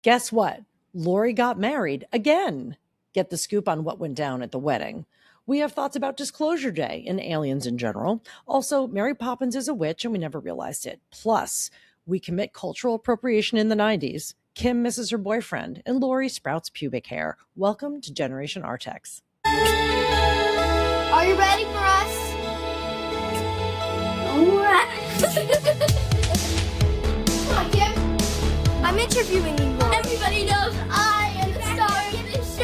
Guess what? Lori got married again. Get the scoop on what went down at the wedding. We have thoughts about Disclosure Day and aliens in general. Also, Mary Poppins is a witch and we never realized it. Plus, we commit cultural appropriation in the 90s. Kim misses her boyfriend and Lori sprouts pubic hair. Welcome to Generation Artax. Are you ready for us? Come on, Kim. I'm interviewing you. Everybody knows I am the star of this show.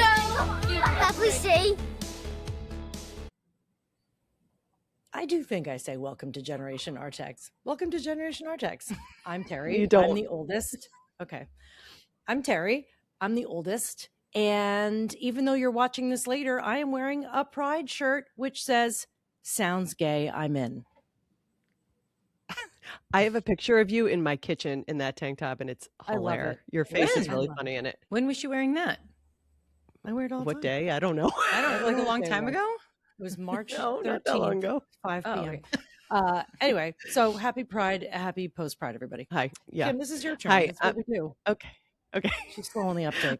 Have we see? I do think I say welcome to Generation Artax. Welcome to Generation Artax. I'm Terry. You don't. I'm the oldest. Okay. I'm Terry. I'm the oldest. And even though you're watching this later, I am wearing a pride shirt which says, "Sounds gay, I'm in." I have a picture of you in my kitchen in that tank top, and it's I love hilarious. it. Your face is I really love funny in it. When was she wearing that? I wear it all the What time. day? I don't know. I don't know, like a long time ago? It was March No, 13th, not that long ago. 5 p.m. Oh, okay. Anyway, so happy Pride, happy post-Pride, everybody. Hi. Yeah. Kim, this is your turn. Hi, That's what we do. Okay. She's slow on the uptake.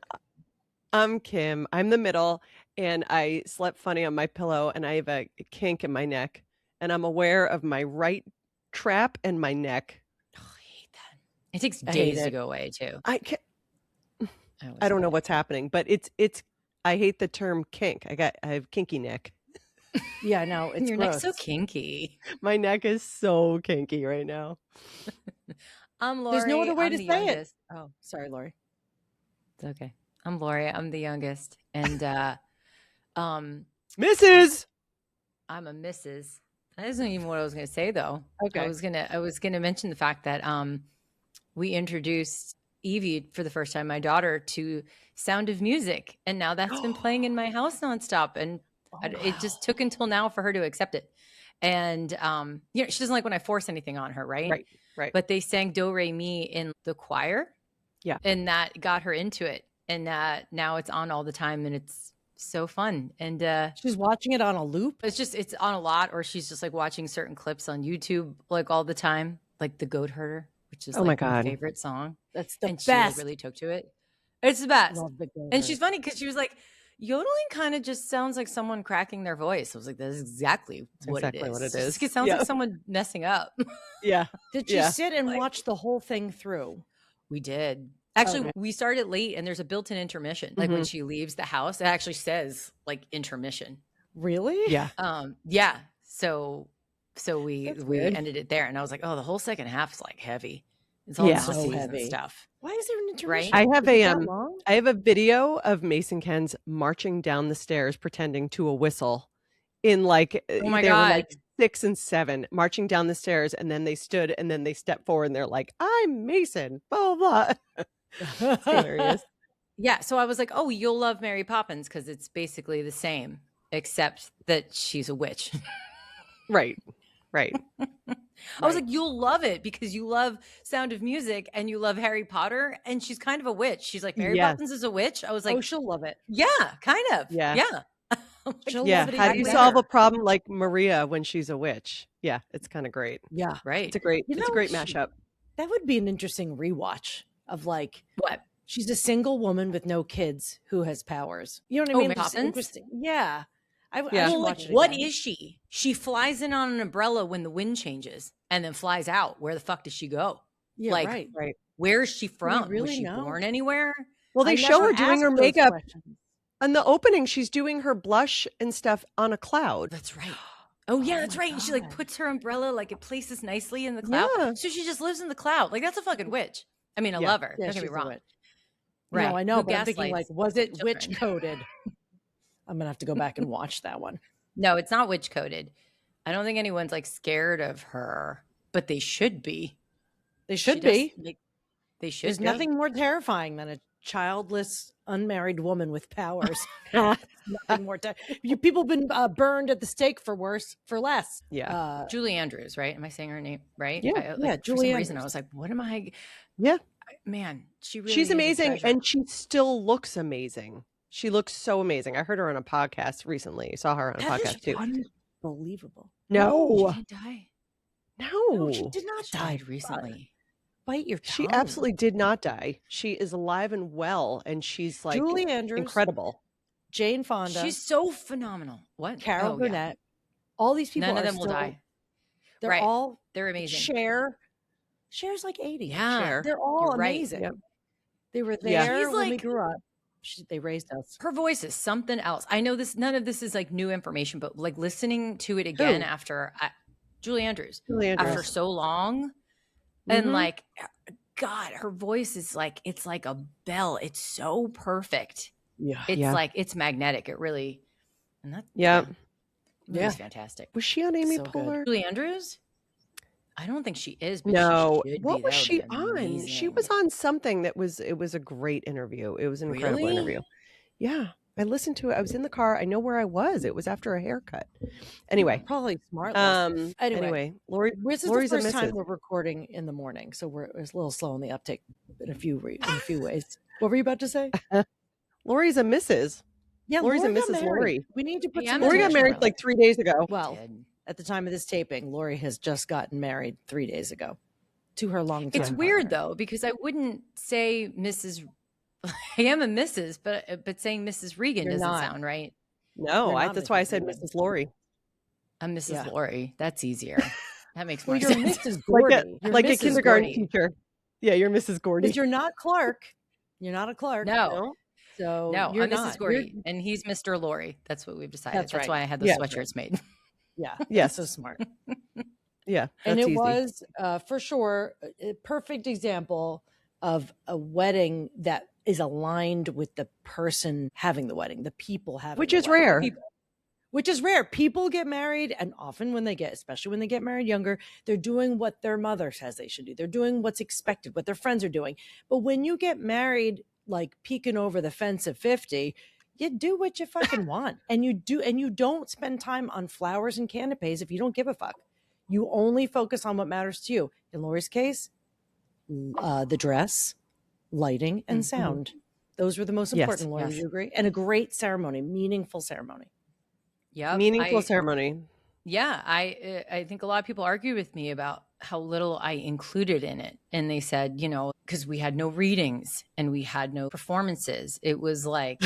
I'm Kim. I'm the middle, and I slept funny on my pillow, and I have a kink in my neck, and I'm aware of my right trap and my neck. Oh, I hate that. It takes I hate days to it. go away too. I can't, always I don't know hate what's happening, but it's. I hate the term kink. I have kinky neck. Yeah, no, it. it's Your gross. neck's so kinky. My neck is so kinky right now. I'm Lori. There's no other way I'm to the say youngest. it. Oh, sorry, Lori. It's okay. I'm Lori. I'm the youngest, and Mrs. I'm a Mrs. That isn't even what I was going to say, though. Okay. I was gonna mention the fact that we introduced Evie for the first time, my daughter, to Sound of Music, and now that's been playing in my house nonstop, and it just took until now for her to accept it. And she doesn't like when I force anything on her, right? Right. But they sang Do Re Mi in the choir, Yeah. and that got her into it, and now it's on all the time, and it's so fun. And She's watching it on a loop. it's on a lot, or she's just like watching certain clips on YouTube like all the time, like The Goat Herder, which is Oh my like my God. favorite song. That's the And she like, best. really took to it. It's the best. Love the goat And herd. she's funny because she was like, yodeling kind of just sounds like someone cracking their voice. I was like, that's exactly what it is. It sounds Yeah. like someone messing up. Yeah. Did you Yeah. sit and watch the whole thing through? We did. Actually, Okay. we started late and there's a built-in intermission. Like when Mhm. she leaves the house, it actually says like intermission. Really? Yeah. Yeah. So we That's weird. ended it there. And I was like, oh, the whole second half is like heavy. It's all Yeah. pussies So and heavy. stuff. Why is there an intermission? Right? I have Is it a that long? I have a video of Mason Kens marching down the stairs pretending to a whistle in like Oh my they were God. like 6 and 7 marching down the stairs, and then they stood and then they stepped forward and they're like, "I'm Mason." Blah blah. blah. It's hilarious. Yeah. So I was like, oh, you'll love Mary Poppins because it's basically the same, except that she's a witch. Right. Right. I was like, you'll love it because you love Sound of Music and you love Harry Potter, and she's kind of a witch. She's like, Mary Yes. Poppins is a witch. I was like, Oh, she'll love it. yeah, kind of. Yeah. Yeah. I'm like, She'll Yeah. love it How do even you solve a better. problem like Maria when she's a witch? Yeah, it's kind of great. Yeah. right. It's a great You it's a know, great she- mashup. That would be an interesting rewatch of like, What? she's a single woman with no kids who has powers. You know what I Oh, mean? Mary Just Poppins? interesting. Yeah. I Yeah. should Well, watch like, it what again. is she? She flies in on an umbrella when the wind changes and then flies out. Where the fuck does she go? Yeah, like, right. Right. Where is she from? really Was she know? born anywhere? Well, they I show never her doing asked her those makeup questions. in the opening. She's doing her blush and stuff on a cloud. That's right. Oh yeah, Oh that's my right. And she like God. puts her umbrella like it places nicely in the cloud. Yeah. So she just lives in the cloud. Like that's a fucking witch. I mean, I Yeah. love her. Yeah, Don't get me she's a wrong. witch. Right. No, I know, Who but I'm thinking like, gaslights was it children. witch coded? I'm gonna have to go back and watch that one. No, it's not witch coded. I don't think anyone's like scared of her, but they should be. They She should does be. make- they should. There's be. nothing more terrifying than a childless, unmarried woman with powers. Nothing more. People have been burned at the stake for worse, for less. Yeah. Julie Andrews, right? Am I saying her name right? Yeah, For Julie some reason, I Andrews. was like, what am I? Yeah. Man, she really She's is a amazing, treasure. and she still looks amazing. She looks so amazing. I heard her on a podcast recently. I saw her on a Hasn't podcast she too. Unbelievable. She No. didn't die. No, No. she did not She die died recently. bite your She tongue. absolutely did not die. She is alive and well, and she's like Julie Andrews, incredible. Jane Fonda, She's so phenomenal. What? Carol Oh, Burnett. All these people None are of them will still, die. they're Right. all They're amazing. Cher's like 80. Yeah. Cher. They're all You're right. amazing. Yep. They were Yeah. there She's when we like- grew up. They raised us. Her voice is something else. I know this. None of this is like new information, but like listening to it again Who? after Julie Andrews, Julie Andrews. after so long, and Mhm. like, God, her voice is like, it's like a bell. It's so perfect. Yeah. It's yeah. like, it's magnetic. It really, and that, Yeah. Yeah. it's fantastic. Was she on Amy So good. Poehler? Julie Andrews? I don't think she is. But No. she should What be. was That would she be on? She amazing. was on something that was. It was a great interview. It was an incredible Really? interview. Yeah. I listened to it. I was in the car. I know where I was. It was after a haircut. Anyway. Probably smart. Anyway, Lori. This is Lori's the a first time Mrs. we're recording in the morning, so it's a little slow on the uptake in a few ways. What were you about to say? Lori's a Mrs. Yeah, Lori's a Lori got Mrs. married. Lori. We need to put Yeah, some I'm Lori got attention married on like it. 3 days ago. Well, Did. at the time of this taping, Lori has just gotten married 3 days ago to her long-time It's weird partner. though, because I wouldn't say Mrs. I am a Mrs., but saying Mrs. Regan You're doesn't not. sound right. No, You're not that's why I Mrs. said Regan. Mrs. Lori. I'm Mrs. Yeah. Lori. That's easier. That makes more Well, you're sense. Mrs. Like Gordie. a You're like a Mrs. kindergarten Gordie. teacher. Yeah, you're Mrs. Gordie. Because you're not Clark. You're not a Clark. No, So no, you're I'm Mrs. not. Gordie, and he's Mr. Lori. That's what we've decided. That's That's right. why I had those Yeah. sweatshirts made. Yeah. Yes. So smart. Yeah, And that's it easy. was for sure a perfect example of a wedding that is aligned with the person having the wedding, the people having Which the is wedding. rare. Which is rare. People get married, and often especially when they get married younger, they're doing what their mother says they should do. They're doing what's expected, what their friends are doing. But when you get married, like peeking over the fence at 50, you do what you fucking want. And you don't spend time on flowers and canapes if you don't give a fuck. You only focus on what matters to you. In Lori's case, the dress, lighting, and sound. Those were the most Yes, important, Lori. yes. Would you agree? And a great ceremony, meaningful ceremony. Yep. Meaningful ceremony. Yeah, I think a lot of people argue with me about how little I included in it, and they said, because we had no readings and we had no performances. It was like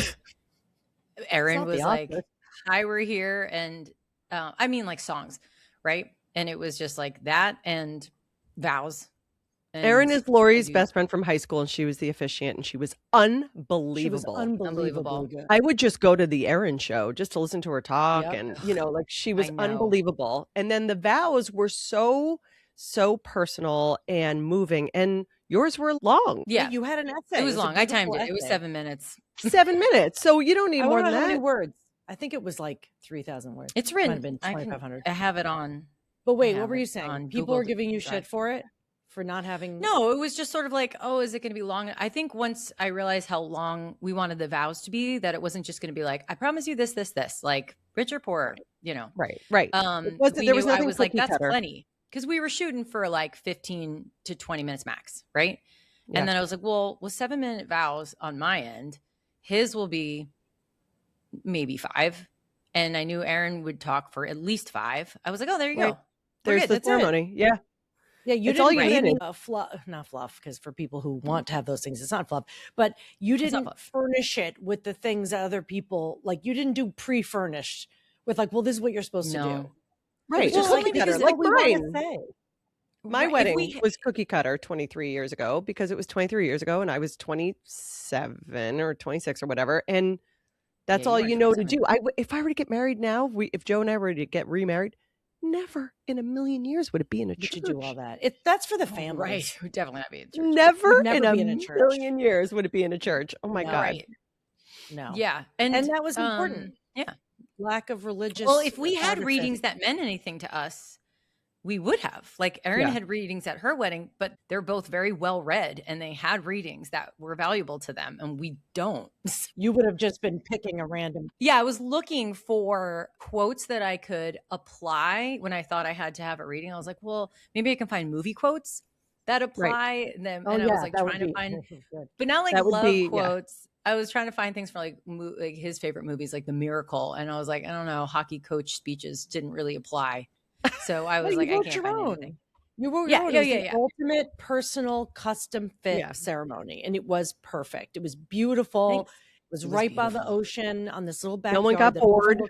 Erin not was the like, opposite. "Hi, we're here," and I mean like songs, right? And it was just like that and vows. And Erin is Lori's you- best friend from high school, and she was the officiant, and she was unbelievable. She was unbelievable. Unbelievable. Good. I would just go to the Erin show just to listen to her talk, Yep. and like she was I know. unbelievable. And then the vows were so personal and moving, and yours were long, Yeah, You had an essay. it was a long. I timed beautiful it. It was essay. 7 minutes. 7 minutes. So you don't need I more don't know than how many that. words. I think it was like 3,000 words. It's Might have written. been 2,500. I have it on. But wait, have what were it you saying? on People Google are giving you Drive. shit for it, for not having. No, it was just sort of like, oh, is it going to be long? I think once I realized how long we wanted the vows to be, that it wasn't just going to be like, I promise you this, like rich or poor, Right. we There was knew- I nothing was like, that's cookie-cutter. plenty. Because we were shooting for like 15 to 20 minutes max, right? Yeah. And then I was like, well, with 7-minute vows on my end, his will be maybe 5. And I knew Erin would talk for at least 5. I was like, oh, there you Right. go. We're There's good. the That's it. ceremony. Yeah. Yeah, you It's didn't all you put any needed. not fluff, because for people who want to have those things, it's not fluff. But you It's not didn't fluff. furnish it with the things that other people like. You didn't do pre-furnished with like, well, this is what you're supposed to No. do. Right. It's Just just cookie like cutter. because Like what we wanna mine. say. My Right, if wedding we- was cookie cutter 23 years ago because it was 23 years ago and I was 27 or 26 or whatever. And that's Yeah, you all weren't you know to 27. do. If I were to get married now, if Joe and I were to get remarried, never in a million years would it be in a You church. should do all that. That's for the Oh, families. right. Would definitely not be in church. Never, Would never in a be in a church. million years would it be in a church. Oh my No. God. Right. No. Yeah. And that was important. Yeah. Lack of religious. Well, if we had artifice. readings that meant anything to us, we would have. Like Erin Yeah. had readings at her wedding, but they're both very well read and they had readings that were valuable to them, and we don't. you would have just been picking a random. Yeah, I was looking for quotes that I could apply when I thought I had to have a reading. I was like, well, maybe I can find movie quotes that apply them. Oh And yeah, I was like that would trying to be find, good. but not like That would love be- yeah. quotes. I was trying to find things for like his favorite movies, like The Miracle. And I was like, I don't know, hockey coach speeches didn't really apply. So I was Well, like, you I wrote can't your find own. anything. You were Yeah, right. yeah, It was yeah, the yeah. ultimate personal custom fit Yeah. ceremony, and it was perfect. It was beautiful. Thanks. It was It was right by the beautiful. ocean on this little No one backyard got that bored.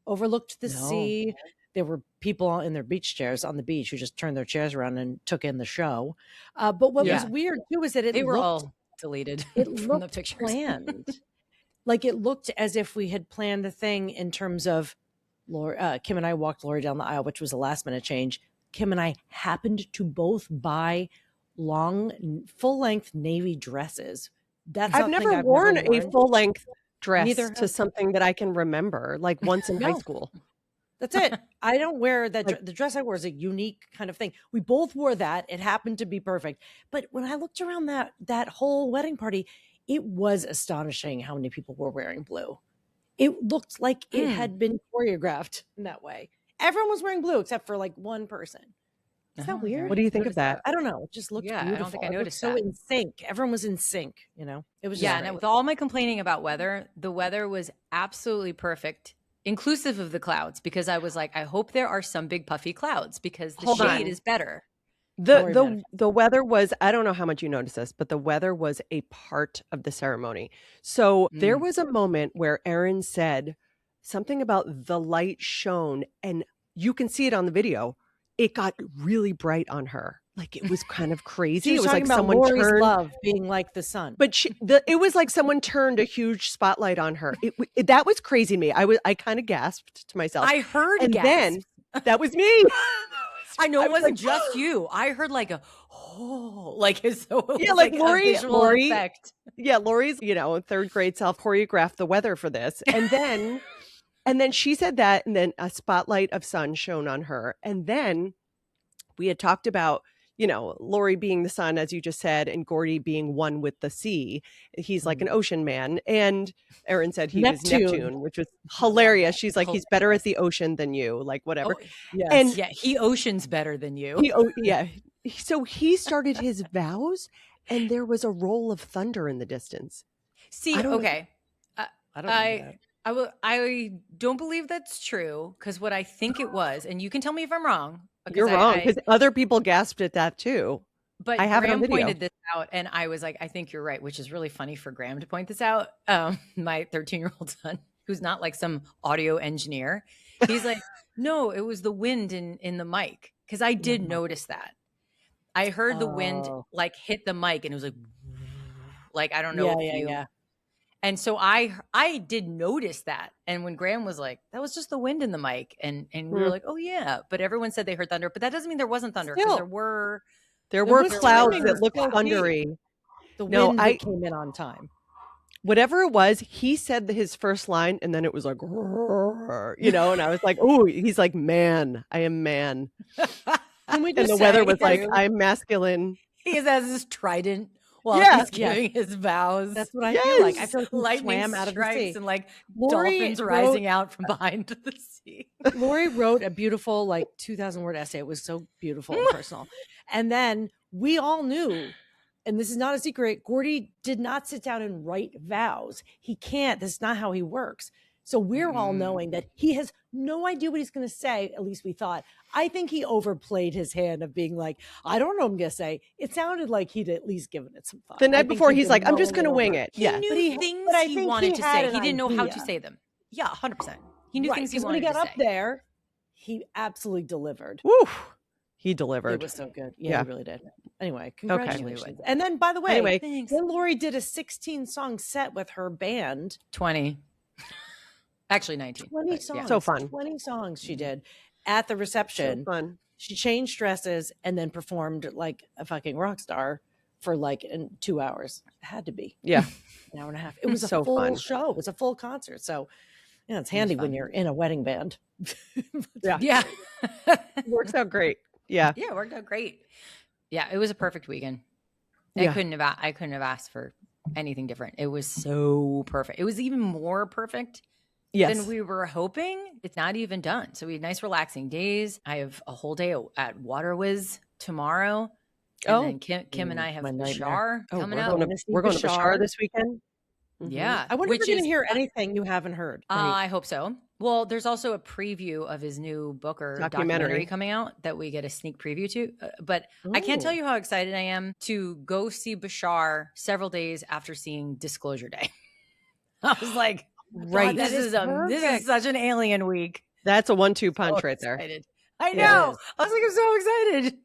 overlooked the No. sea. There were people in their beach chairs on the beach who just turned their chairs around and took in the show. But what was Yeah. weird too is that They were all deleted it from the looked pictures. planned. Like it looked as if we had planned the thing in terms of Kim and I walked Lori down the aisle, which was a last minute change. Kim and I happened to both buy long, full length navy dresses. That's I've never worn a full length dress Neither to have- something that I can remember, like once in high No. school. That's it. I don't wear that. Like- The dress I wore is a unique kind of thing. We both wore that. It happened to be perfect. But when I looked around that whole wedding party, it was astonishing how many people were wearing blue. It looked like it had been choreographed in that way. Everyone was wearing blue except for like one person. Is that weird? What do you think of that? I don't know. It just looked Yeah, I beautiful. don't think I It looked noticed so that. in sync. Everyone was in sync, you know? It was just Yeah, great. and with all my complaining about weather, the weather was absolutely perfect, inclusive of the clouds, because I was like, I hope there are some big puffy clouds because the Hold shade on. is better. The weather was, I don't know how much you noticed this, but the weather was a part of the ceremony. So there was a moment where Erin said something about the light shone, and you can see it on the video. It got really bright on her. Like it was kind of crazy. She It was was like talking about someone Lori's turned love being like the sun. But it was like someone turned a huge spotlight on her. That was crazy to me. I kind of gasped to myself. I heard and gasps. then that was me. I know I it was wasn't like, just you. I heard like a like as though it Yeah, was like a Lori- visual Lori- effect. Yeah, Lori's, third grade self choreographed the weather for this. And then she said that, and then a spotlight of sun shone on her. And then we had talked about, Lori being the sun, as you just said, and Gordie being one with the sea. He's like an ocean man. And Erin said he was Neptune, which was hilarious. She's like, he's better at the ocean than you, like whatever. Oh, Yes. And yeah, he oceans better than you. yeah. So he started his vows, and there was a roll of thunder in the distance. See, I don't- okay. I don't know that. I don't believe that's true, because what I think it was, and you can tell me if I'm wrong. You're wrong, because other people gasped at that too. But I have it on Graham video. pointed this out, and I was like, I think you're right, which is really funny for Graham to point this out. My 13-year-old son, who's not like some audio engineer, he's like, no, it was the wind in the mic, because I did notice that. I heard the wind like hit the mic, and it was like I don't know. Yeah. And so I did notice that. And when Graham was like, that was just the wind in the mic. And we were like, oh yeah. But everyone said they heard thunder. But that doesn't mean there wasn't thunder, because there were clouds timing that was looked so thundery. The No, wind that came in on time. Whatever it was, he said his first line, and then it was like, and I was like, oh, he's like, man, I am man. And the weather was like, I'm masculine. he has his trident while he's giving his vows. That's what I feel like. I Yes. feel like he Lightning swam out of the strikes sea. and like Lori dolphins wrote- rising out from behind the sea. Lori wrote a beautiful, 2,000-word essay. It was so beautiful and personal. And then we all knew, and this is not a secret, Gordie did not sit down and write vows. He can't. That's not how he works. So we're all knowing that he has no idea what he's going to say. At least we thought. I think he overplayed his hand of being like, I don't know what I'm going to say. It sounded like he'd at least given it some thought. The I night think before, he'd he's been like, I'm just going to mulling wing over. it. He Yeah. knew things but I he think wanted he to had say. an He didn't know how to idea. say them. Yeah, 100%. He knew Right, things he 'cause when he wanted got to up say. there, he absolutely delivered. Woo. He delivered. It was so good. Yeah, Yeah. he really did. Anyway, congratulations. Anyway. And then, by the way, Anyway. Thanks. then Lori did a 16-song set with her band. 20. Actually 19. 20 but songs. yeah. So fun. 20 songs she did at the reception. So fun. She changed dresses and then performed like a fucking rock star for in 2 hours. It had to be Yeah. an hour and a half. It was a So full fun. show. It was a full concert. So, it's handy when fun. you're in a wedding band. Yeah. Yeah. Works out great. Yeah. Yeah, it worked out great. Yeah, it was a perfect weekend. Yeah. I couldn't have asked for anything different. It was so perfect. It was even more perfect Yes. than we were hoping. It's not even done. So we had nice relaxing days. I have a whole day at Waterwiz tomorrow. And then Kim and I have my nightmare. Bashar coming we're out. going to Bashar. Bashar this weekend. Mhm. Yeah. I wonder if which we're going is to hear anything you haven't heard. I hope so. Well, there's also a preview of his new book or documentary coming out that we get a sneak preview to. But I can't tell you how excited I am to go see Bashar several days after seeing Disclosure Day. I was like, right, this is such an alien week. That's a 1-2 punch right there. I know. I was like, I'm so excited.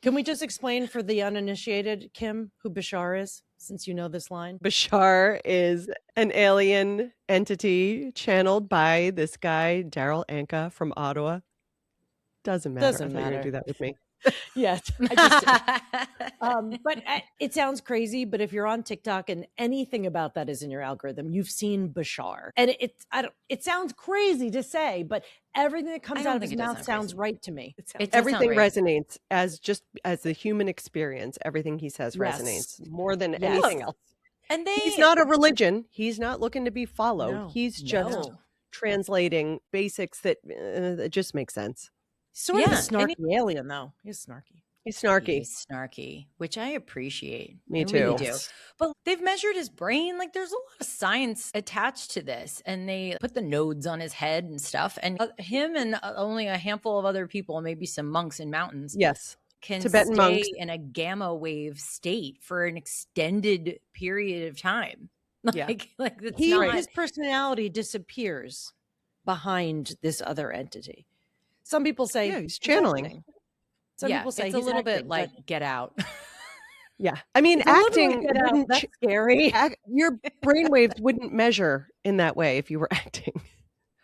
Can we just explain for the uninitiated, Kim, who Bashar is, since you know this line? Bashar is an alien entity channeled by this guy, Daryl Anka from Ottawa. Doesn't matter. Doesn't I thought you were matter. going to do that with me. Yes, I just did. But it sounds crazy, but if you're on TikTok and anything about that is in your algorithm, you've seen Bashar. And it sounds crazy to say, but everything that comes out of his mouth sounds right to me. Everything resonates as the human experience. Everything he says resonates more than anything else. And he's not a religion. He's not looking to be followed. He's just translating basics that it just makes sense. Sort of a snarky alien, though. He's snarky. He's snarky. He's snarky, which I appreciate. Me too. Really do. But they've measured his brain. Like, there's a lot of science attached to this, and they put the nodes on his head and stuff. And him and only a handful of other people, maybe some monks in mountains, can Tibetan stay monks in a gamma wave state for an extended period of time. Like his personality disappears behind this other entity. Some people say he's channeling. Some people say it's a little bit like Get Out. I mean, acting wouldn't that's scary. Your brainwaves wouldn't measure in that way if you were acting.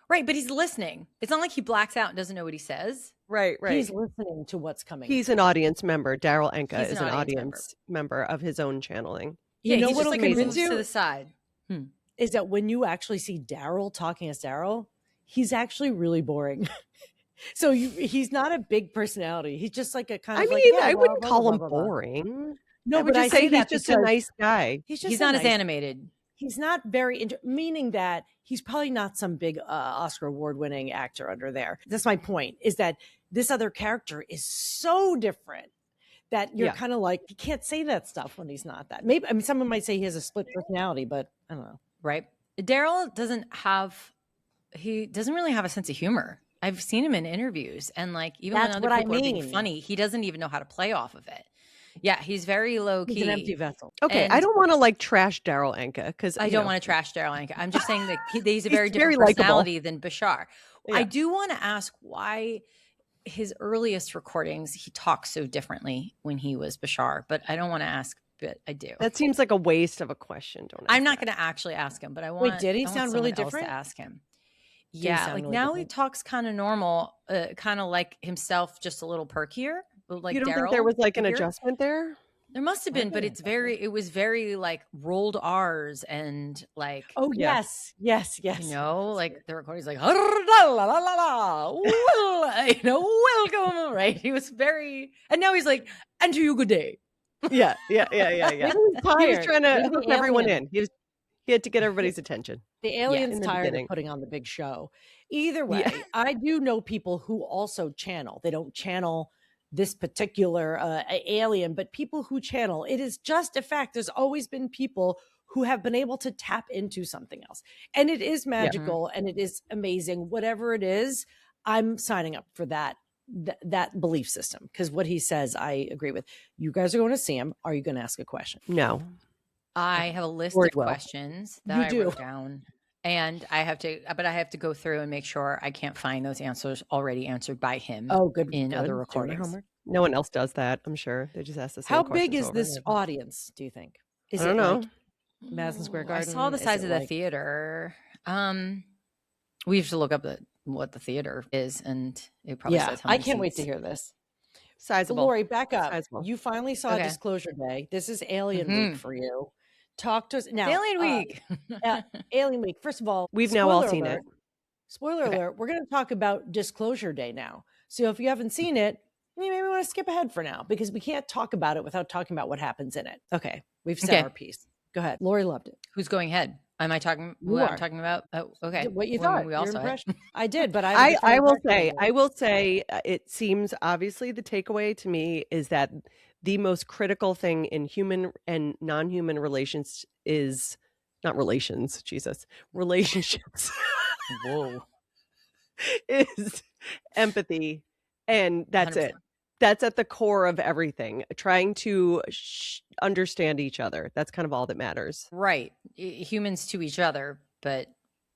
Right, but he's listening. It's not like he blacks out and doesn't know what he says. Right. He's listening to what's coming. He's an audience member. Daryl Anka is an audience member of his own channeling. Yeah, you know he's what just like moves to the side. Is that when you actually see Daryl talking as Daryl, he's actually really boring. So he's not a big personality. He's just like a kind of I wouldn't call him boring. No, I would just say he's just a nice guy. He's not as animated. He's not very, meaning that he's probably not some big Oscar award-winning actor under there. That's my point, is that this other character is so different that you're kind of like, you can't say that stuff when he's not that. Maybe, someone might say he has a split personality, but I don't know. Right. Daryl doesn't really have a sense of humor. I've seen him in interviews, and like even when other people are being funny, he doesn't even know how to play off of it. Yeah, he's very low key. He's an empty vessel. Okay, I don't want to like trash Daryl Anka because I don't want to trash Daryl Anka. I'm just saying that he's a very different personality than Bashar. Yeah. I do want to ask why his earliest recordings he talks so differently when he was Bashar, but I don't want to ask. But I do. That seems like a waste of a question. I'm not going to actually ask him, but I want. Wait, did he sound really different? To ask him. Yeah, like now he talks kind of normal, kind of like himself, just a little perkier. Like you don't Daryl think there was like an adjustment there? There must have been, but it was very like rolled R's and like. Oh yes. You know, like the recording's like, welcome, right? He was very, and now he's like, and to you, good day. Yeah. He was trying to hook everyone in. He had to get everybody's attention. The alien's tired of putting on the big show. Either way, I do know people who also channel. They don't channel this particular alien, but people who channel. It is just a fact. There's always been people who have been able to tap into something else. And it is magical and it is amazing. Whatever it is, I'm signing up for that belief system. Because what he says, I agree with. You guys are going to see him. Are you going to ask a question? No. I have a list of questions that I wrote down, and I have to go through and make sure I can't find those answers already answered by him. Oh, good. In other recordings. No one else does that. I'm sure they just ask the same. How big is this audience? Do you think? I don't know. Like Madison Square Garden. I saw the size of the theater. We have to look up what the theater is, and it probably says how many I can't wait seats. to hear this. Sizable. Lori, back up. Sizable. You finally saw Disclosure Day. This is Alien Week for you. Talk to us now. Alien Week. Alien Week. First of all, we've now all seen it. Spoiler alert. We're going to talk about Disclosure Day now. So if you haven't seen it, you maybe want to skip ahead for now because we can't talk about it without talking about what happens in it. Okay. We've said our piece. Go ahead. Lori loved it. Who's going ahead? Am I talking? I'm talking about. Oh, okay. What you thought? We all Your saw impression. it. I did, but I will say, it seems obviously the takeaway to me is that the most critical thing in human and non-human relations is not relations. Jesus, relationships. Whoa. is empathy. And that's 100%. it. That's at the core of everything. Trying to understand each other. That's kind of all that matters. Right. Humans to each other, but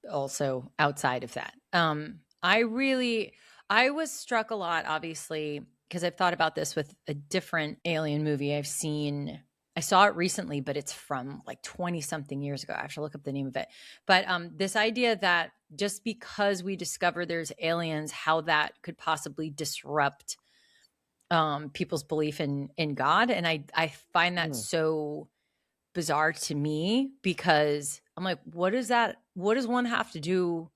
also outside of that. I was struck a lot, obviously, because I've thought about this with a different alien movie I saw it recently, but it's from like 20 something years ago. I have to look up the name of it. But this idea that just because we discover there's aliens, how that could possibly disrupt people's belief in God. And I find that so bizarre to me, because I'm like, what does one have to do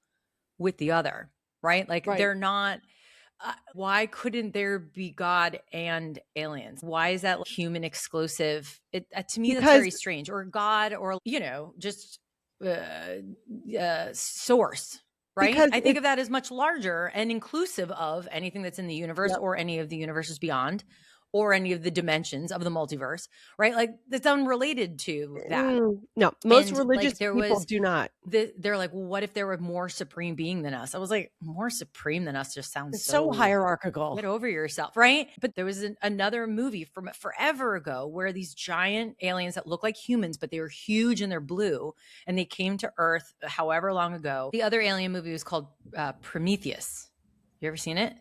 with the other? Right? Like they're not, why couldn't there be God and aliens? Why is that human exclusive? To me, that's very strange. Or God, or, just source, right? I think of that as much larger and inclusive of anything that's in the universe or any of the universes beyond, or any of the dimensions of the multiverse, right? Like that's unrelated to that. No, most religious people do not. They're like, well, what if there were more supreme being than us? I was like, more supreme than us just sounds so hierarchical. Get over yourself, right? But there was another movie from forever ago where these giant aliens that look like humans, but they were huge and they're blue, and they came to Earth however long ago. The other alien movie was called Prometheus. You ever seen it?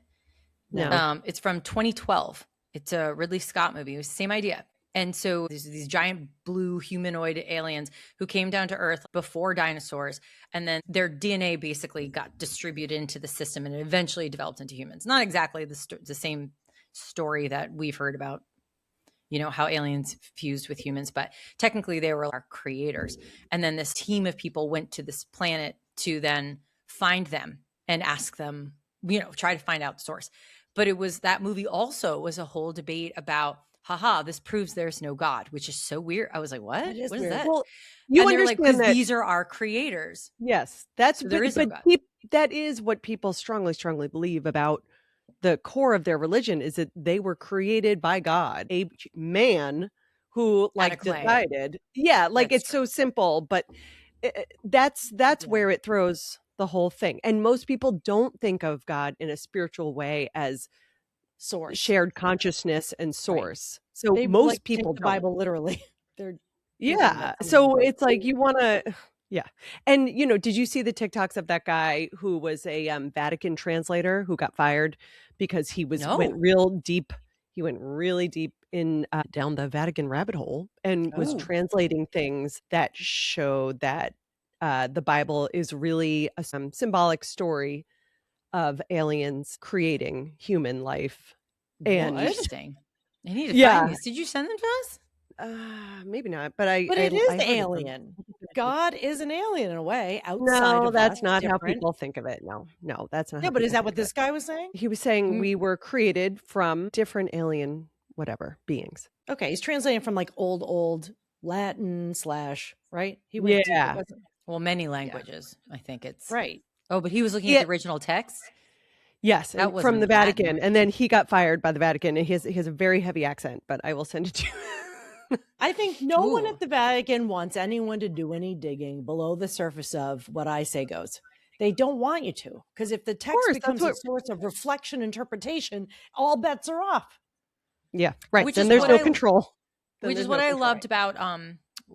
No. It's from 2012. It's a Ridley Scott movie. It was the same idea. And so there's these giant blue humanoid aliens who came down to Earth before dinosaurs. And then their DNA basically got distributed into the system and eventually developed into humans. Not exactly the same story that we've heard about, how aliens fused with humans, but technically they were our creators. And then this team of people went to this planet to then find them and ask them, try to find out the source. But that movie also was a whole debate about, this proves there's no God, which is so weird. I was like, what? What is that? Well, you and understand like, that these are our creators. Yes, that's there is no God. That is what people strongly believe about the core of their religion, is that they were created by God, a man who decided. Yeah, like it's so simple, but that's where it throws the whole thing. And most people don't think of God in a spiritual way as source, shared consciousness and source. Right. So most people take the Bible literally. So it's like you want to, And did you see the TikToks of that guy who was a Vatican translator who got fired because he went real deep? He went really deep in down the Vatican rabbit hole and was translating things that show that the Bible is really a symbolic story of aliens creating human life. And interesting. I need to find these. Did you send them to us? Maybe not, but it is alien. God is an alien in a way. Outside of that's not how people think of it. No, that's not. Yeah, but is that what this guy was saying? He was saying we were created from different alien beings. Okay, he's translating from like old Latin / right. He went well, many languages. I think it's right. Oh, but he was looking at the original text. Yes, from the Vatican, and then he got fired by the Vatican. And he has a very heavy accent, but I will send it to you. I think no one at the Vatican wants anyone to do any digging below the surface of what I say goes. They don't want you to, because if the text becomes a source of reflection, interpretation, all bets are off. Yeah, right. Then there's no control. Which is what I loved about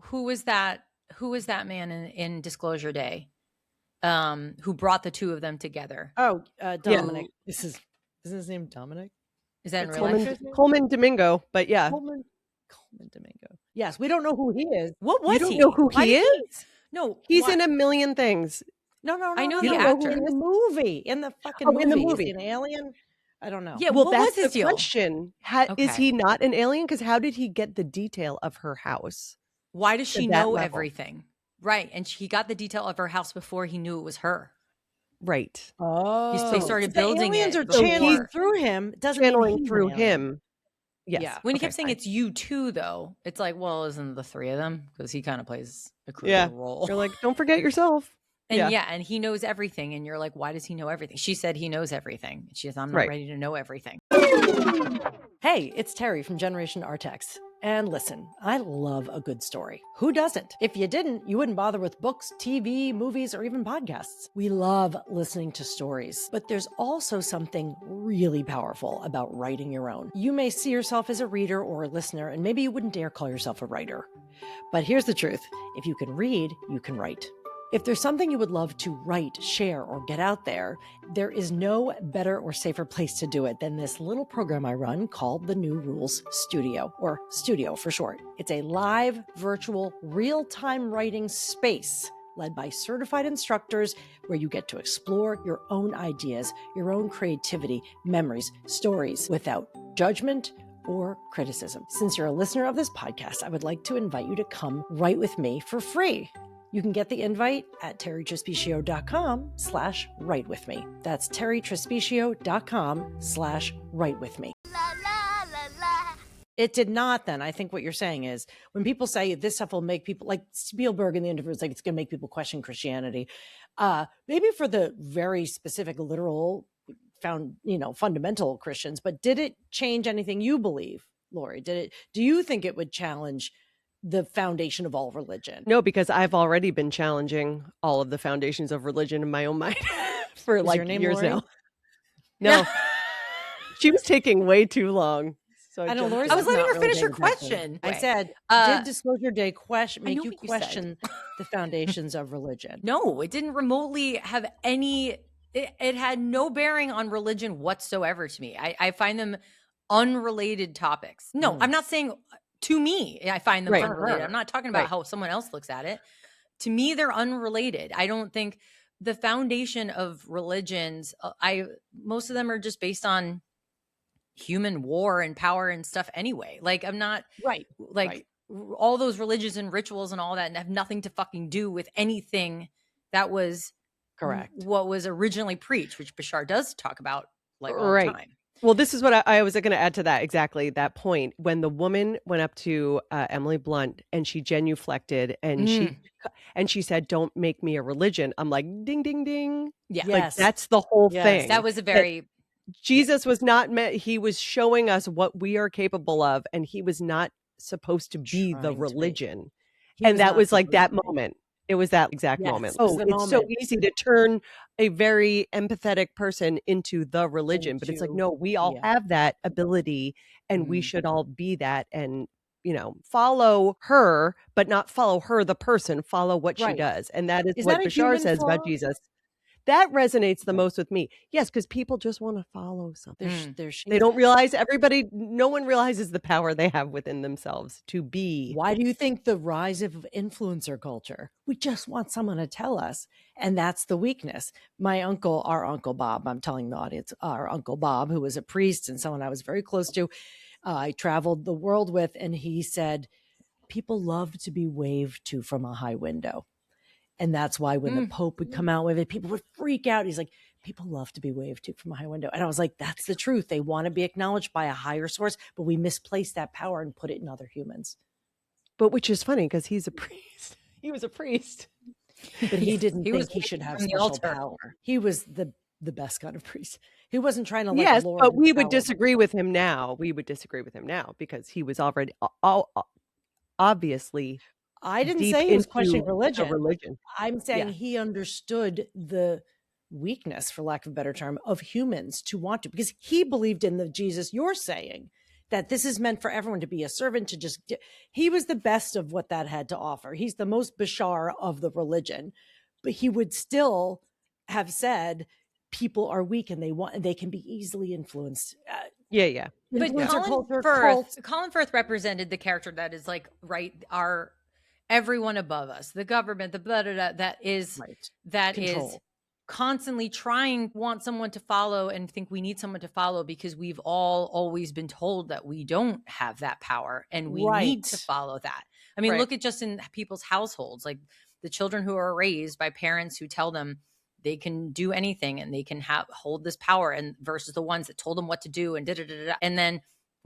who was that man in Disclosure Day, who brought the two of them together? Dominic. Yeah. Is his name Dominic? Is that in real life? Coleman Domingo, but yeah. Coleman Domingo. Yes, we don't know who he is. What was he? You don't know who he is? No, he's in a million things. No. I know the actor in the movie. In the fucking movie. In the movie. Is he an alien? I don't know. Yeah, well, that's the question. Is he not an alien? Because how did he get the detail of her house? Why does she know everything? Right, and he got the detail of her house before he knew it was her. Right. Oh, they started building the aliens it. are channeling through him. Doesn't channeling through him. Yes. Yeah. When he kept saying it's you two, though, it's like, well, isn't the three of them? Because he kind of plays a crucial role. You're like, don't forget yourself. And and he knows everything. And you're like, why does he know everything? She said he knows everything. She says, I'm not ready to know everything. Hey, it's Terry from Generation Artax. And listen, I love a good story. Who doesn't? If you didn't, you wouldn't bother with books, TV, movies, or even podcasts. We love listening to stories, but there's also something really powerful about writing your own. You may see yourself as a reader or a listener, and maybe you wouldn't dare call yourself a writer. But here's the truth. If you can read, you can write. If there's something you would love to write, share, or get out there, there is no better or safer place to do it than this little program I run called the New Rules Studio, or Studio for short. It's a live, virtual, real-time writing space led by certified instructors where you get to explore your own ideas, your own creativity, memories, stories without judgment or criticism. Since you're a listener of this podcast, I would like to invite you to come write with me for free. You can get the invite at terrytrespicio.com/write with me. That's terrytrespicio.com/write with me. La la la la. It did not then. I think what you're saying is when people say this stuff will make people, like Spielberg in the interview, it's like it's going to make people question Christianity. Maybe for the very specific, literal, fundamental Christians, but did it change anything you believe, Lori? Do you think it would challenge the foundation of all religion? No, because I've already been challenging all of the foundations of religion in my own mind for Is like your name years Lori? now. No, she was taking way too long. So I know jumped Lori's in. I was not letting her really finish her paying attention. question. I Wait. said, did Disclosure Day make know you what you said. question the foundations of religion? No, it didn't remotely have any, it had no bearing on religion whatsoever to me. I find them unrelated topics. No, I'm not saying to me, I find them Right. unrelated. I'm not talking about Right. how someone else looks at it. To me, they're unrelated. I don't think the foundation of religions, most of them are just based on human war and power and stuff anyway. Like I'm not Right. like all those religions and rituals and all that and have nothing to fucking do with anything that was Correct. what was originally preached, which Bashar does talk about like all Right. the time. Well, this is what I was going to add to that, exactly that point. When the woman went up to Emily Blunt and she genuflected and she said, "Don't make me a religion." I'm like, ding, ding, ding. Yeah. Like Yes. that's the whole Yes. thing. That was a very Jesus was not meant. He was showing us what we are capable of, and he was not supposed to be the Trying to be. religion. He And that not was like supposed that to be. moment. It was that exact Yes, moment. it was Oh, the it's so moment. easy to turn a very empathetic person into the religion, but it's like, Into- no, we all yeah. have that ability, and we Mhm. should all be that, and follow her, but not follow her, the person. Follow what she Right. does, and that is Is what that a Bashar human says about flaw? Jesus. That resonates the Right. most with me. Yes, because people just want to follow something. They There's don't realize no one realizes the power they have within themselves to be. Why do you think the rise of influencer culture? We just want someone to tell us. And that's the weakness. Our Uncle Bob, I'm telling the audience, our Uncle Bob, who was a priest and someone I was very close to, I traveled the world with, and he said, people love to be waved to from a high window. And that's why when the Pope would come out with it, people would freak out. He's like, people love to be waved to from a high window. And I was like, that's the truth. They want to be acknowledged by a higher source, but we misplace that power and put it in other humans. But which is funny because he's a priest. He was a priest. But he didn't He think was he should have from the special altar. power. He was the best kind of priest. He wasn't trying to like Yes, lord but his we would power. disagree with him now. We would disagree with him now because he was already obviously I didn't deep say he was into questioning the religion. religion. I'm saying Yeah. he understood the weakness, for lack of a better term, of humans to want to, because he believed in the Jesus you're saying, that this is meant for everyone to be a servant, to just he was the best of what that had to offer. He's the most Bashar of the religion, but he would still have said people are weak and they can be easily influenced. Yeah. But Influencer culture, Colin cults. Firth, Colin Firth represented the character that is like, right, our everyone above us, the government, the blah, blah, blah, that is Control. constantly want someone to follow and think we need someone to follow because we've all always been told that we don't have that power and we need to follow that. I mean, Right. look at just in people's households, like the children who are raised by parents who tell them they can do anything and they can hold this power, and versus the ones that told them what to do and and then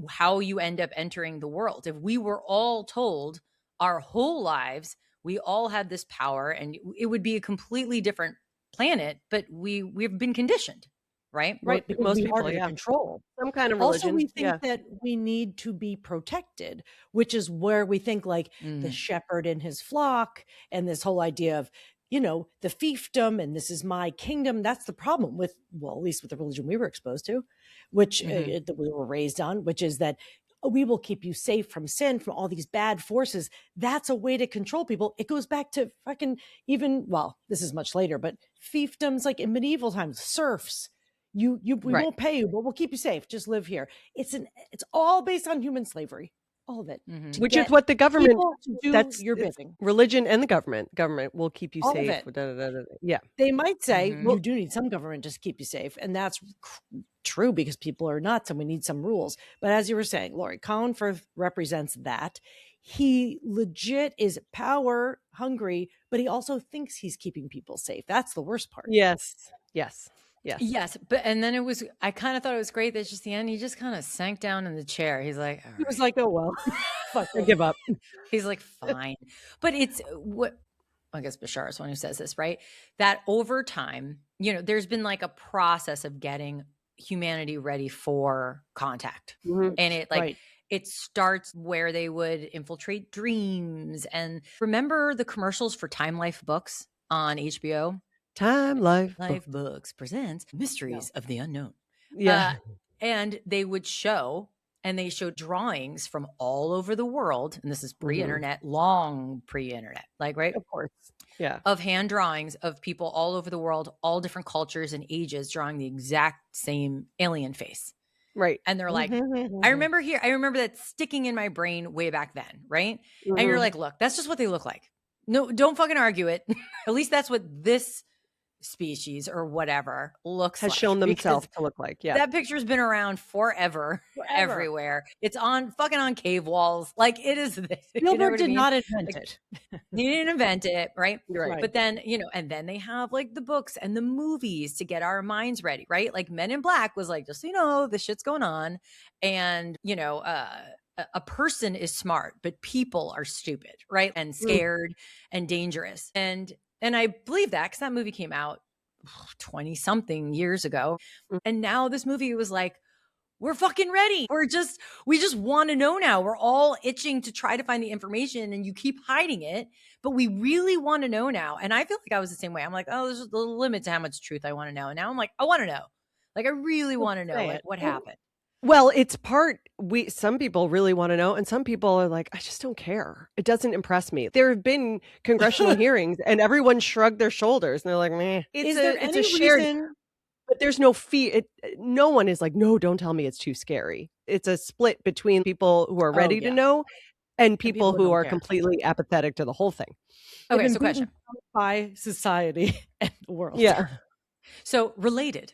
how you end up entering the world. If we were all told our whole lives we all had this power, and it would be a completely different planet, but we've been conditioned. right? Right, because most we people, harder to yeah. control. Some kind of Also, religion. we think Yeah. that we need to be protected, which is where we think like the Mm. shepherd and his flock and this whole idea of, the fiefdom and this is my kingdom. That's the problem with, well, at least with the religion we were exposed to, which Mhm. that we were raised on, which is that we will keep you safe from sin, from all these bad forces. That's a way to control people. It goes back to fucking even, well, this is much later, but fiefdoms like in medieval times, serfs. We Right. won't pay you, but we'll keep you safe. Just live here. It's all based on human slavery, all of it, Mhm. to Which is get what the government, people to do that's your it's bidding. religion and the government will keep you All of safe. it. Da, da, da, da, da. Yeah. They might say, Mhm. you do need some government just to keep you safe. And that's true because people are nuts and we need some rules. But as you were saying, Lori, Colin Firth represents that. He legit is power hungry, but he also thinks he's keeping people safe. That's the worst part. Yes. Yes. Yes. Yes, but and then I kind of thought it was great that just the end, he just kind of sank down in the chair. He's like, all He was right. like, oh, well, fuck I it. give up. He's like, fine. But it's what I guess Bashar is one who says this, right? That over time, there's been like a process of getting humanity ready for contact. Mhm. And it Right. it starts where they would infiltrate dreams. And remember the commercials for Time Life books on HBO? Time Life. Life Books presents Mysteries of the Unknown. Yeah. And they would show, and they showed drawings from all over the world. And this is pre-internet, long pre-internet, like, right? Of course. Yeah. Of hand drawings of people all over the world, all different cultures and ages, drawing the exact same alien face. Right. And they're like, I remember that sticking in my brain way back then, right? And you're like, look, that's just what they look like. No, don't fucking argue it. At least that's what this species or whatever looks has like, shown because themselves to look like. Yeah. that picture's been around forever, everywhere. It's on cave walls. Like, it is this. Spielberg did not invent it. He didn't invent it, right? Right. But then, and then they have like the books and the movies to get our minds ready, right? Like Men in Black was like, just so you know, this shit's going on. And, a person is smart, but people are stupid, right? And scared and dangerous. And I believe that because that movie came out 20 something years ago. And now this movie was like, we're fucking ready. We just want to know now. We're all itching to try to find the information and you keep hiding it, but we really want to know now. And I feel like I was the same way. I'm like, oh, there's a limit to how much truth I want to know. And now I'm like, I want to know. Like, I really want to know like, what happened. Well, it's some people really want to know, and some people are like, I just don't care. It doesn't impress me. There have been congressional hearings and everyone shrugged their shoulders and they're like, meh. Is there It's any a shared reason? But there's no fear. No one is like, no, don't tell me it's too scary. It's a split between people who are ready to know and people who are completely apathetic to the whole thing. Okay, so question. By society and the world. Yeah. So related.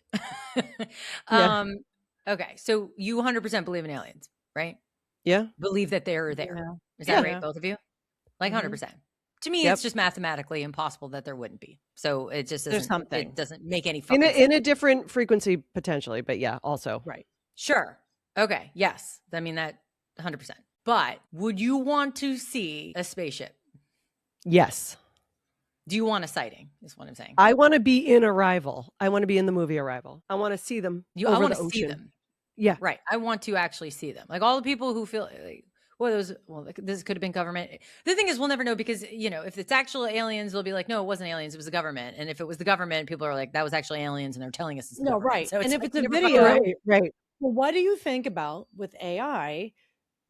Okay, so you 100% believe in aliens, right? Yeah. Believe that they're there. Yeah. Is that right, both of you? Like 100%. To me, Yep. it's just mathematically impossible that there wouldn't be. So it just There's something. it doesn't make any fucking sense. In a different frequency potentially, but yeah, also. Right. Sure. Okay. Yes. I mean, that 100%. But would you want to see a spaceship? Yes. Do you want a sighting? Is what I'm saying. I want to be in Arrival. I want to be in the movie Arrival. I want to see them. I want to see them. Yeah. Right. I want to actually see them. Like all the people who feel like, this could have been government. The thing is, we'll never know because, if it's actual aliens, they'll be like, no, it wasn't aliens. It was the government. And if it was the government, people are like, that was actually aliens. And they're telling us it's the government. Right. So and if like, it's a never video, fucking know. Right. Well, what do you think about with AI?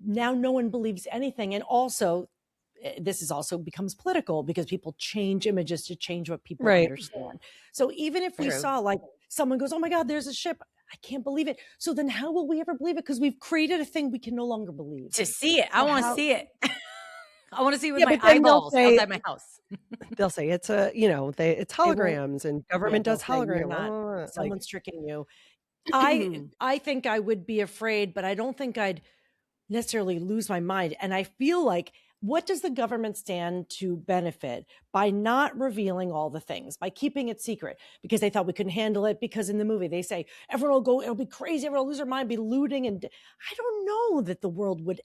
Now no one believes anything. And also, this is also becomes political because people change images to change what people understand. So even if we saw like someone goes, oh my God, there's a ship. I can't believe it. So then how will we ever believe it? Because we've created a thing we can no longer believe. To see it. I want to see it. I want to see it with Yeah, my but then eyeballs outside my house. They'll say it's it's holograms and government does holograms. Someone's tricking you. I think I would be afraid, but I don't think I'd necessarily lose my mind. And I feel like, what does the government stand to benefit by not revealing all the things, by keeping it secret? Because they thought we couldn't handle it. Because in the movie, they say everyone will go, it'll be crazy, everyone will lose their mind, be looting. And I don't know that the world would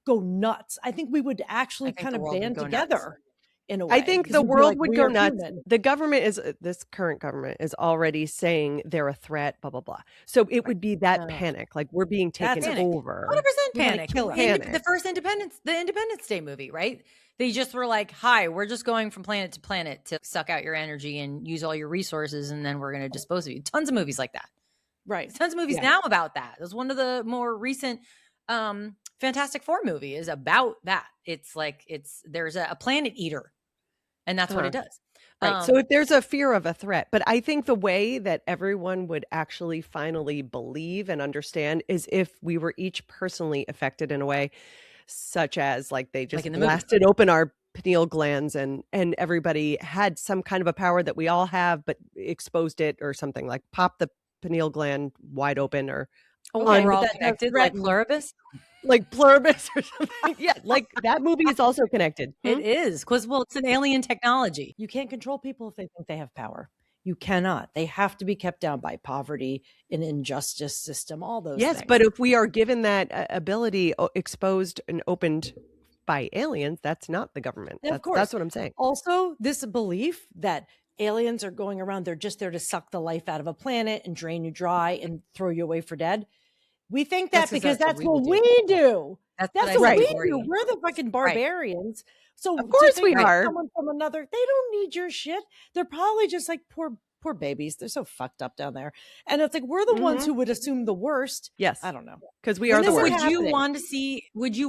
go nuts. I think we would actually kind of band together. in a way. I think 'cause the we'd be world like, would "We go are nuts. human." The government is this current government is already saying this current government is already saying they're a threat, blah blah blah. So it would be that Oh. panic, like we're being taken That's Panic. over. 100% We wanna panic. kill us. Panic. The first the Independence Day movie, right? They just were like, "Hi, we're just going from planet to planet to suck out your energy and use all your resources, and then we're going to dispose of you." Tons of movies like that. Right. Tons of movies Yeah. now about that. There's one of the more recent Fantastic Four movie is about that. It's like there's a planet eater, and that's what it does. Right. So if there's a fear of a threat, but I think the way that everyone would actually finally believe and understand is if we were each personally affected in a way, such as like they just in the movie. blasted open our pineal glands and everybody had some kind of a power that we all have, but exposed it or something, like pop the pineal gland wide open or we're all that connected, like Pluribus. like pluribus or something. Yeah, like that movie is also connected. It is because it's an alien technology. You can't control people if they think they have power. You cannot. They have to be kept down by poverty, an injustice system, all those Yes, things. but if we are given that ability exposed and opened by aliens, that's not the government. Yeah, of course. That's what I'm saying. Also, this belief that aliens are going around, they're just there to suck the life out of a planet and drain you dry and throw you away for dead. We think that That's because exactly that's what what we we do. That's That's what I what said we before do. you. We're the fucking barbarians. So Of course to think we that are. Someone from another, they don't need your shit. They're probably just like poor babies. They're so fucked up down there. And it's like we're the ones who would assume the worst. Yes, I don't know. because we When are the this worst. is Would you happening.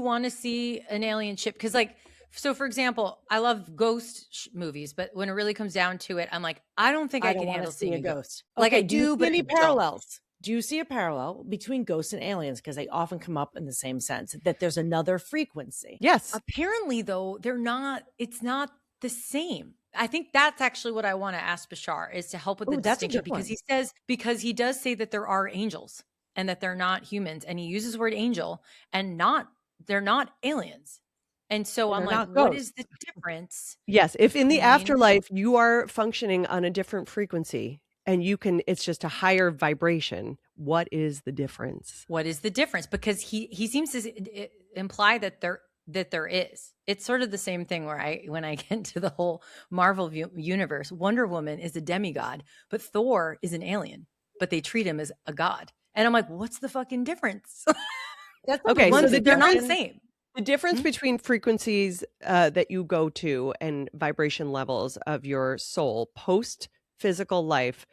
want to see an alien ship? Because so for example, I love ghost movies, but when it really comes down to it, I'm like, I don't think I don't can wanna handle see seeing a ghost. Like Okay, I do you do, see but any I don't. parallels? Do you see a parallel between ghosts and aliens? Because they often come up in the same sense that there's another frequency. Yes. Apparently, though, it's not the same. I think that's actually what I want to ask Bashar is to help with the Ooh, that's a distinction good because he does say that there are angels and that they're not humans, and he uses the word angel and they're not aliens. And so I'm They're like, not what ghosts. is the difference? Yes. If in the between- afterlife you are functioning on a different frequency and it's just a higher vibration, what is the difference? What is the difference? Because he seems to imply that there is. It's sort of the same thing where when I get into the whole Marvel universe, Wonder Woman is a demigod, but Thor is an alien, but they treat him as a god. And I'm like, what's the fucking difference? Okay, so They're not the same. The difference between frequencies that you go to and vibration levels of your soul post physical life,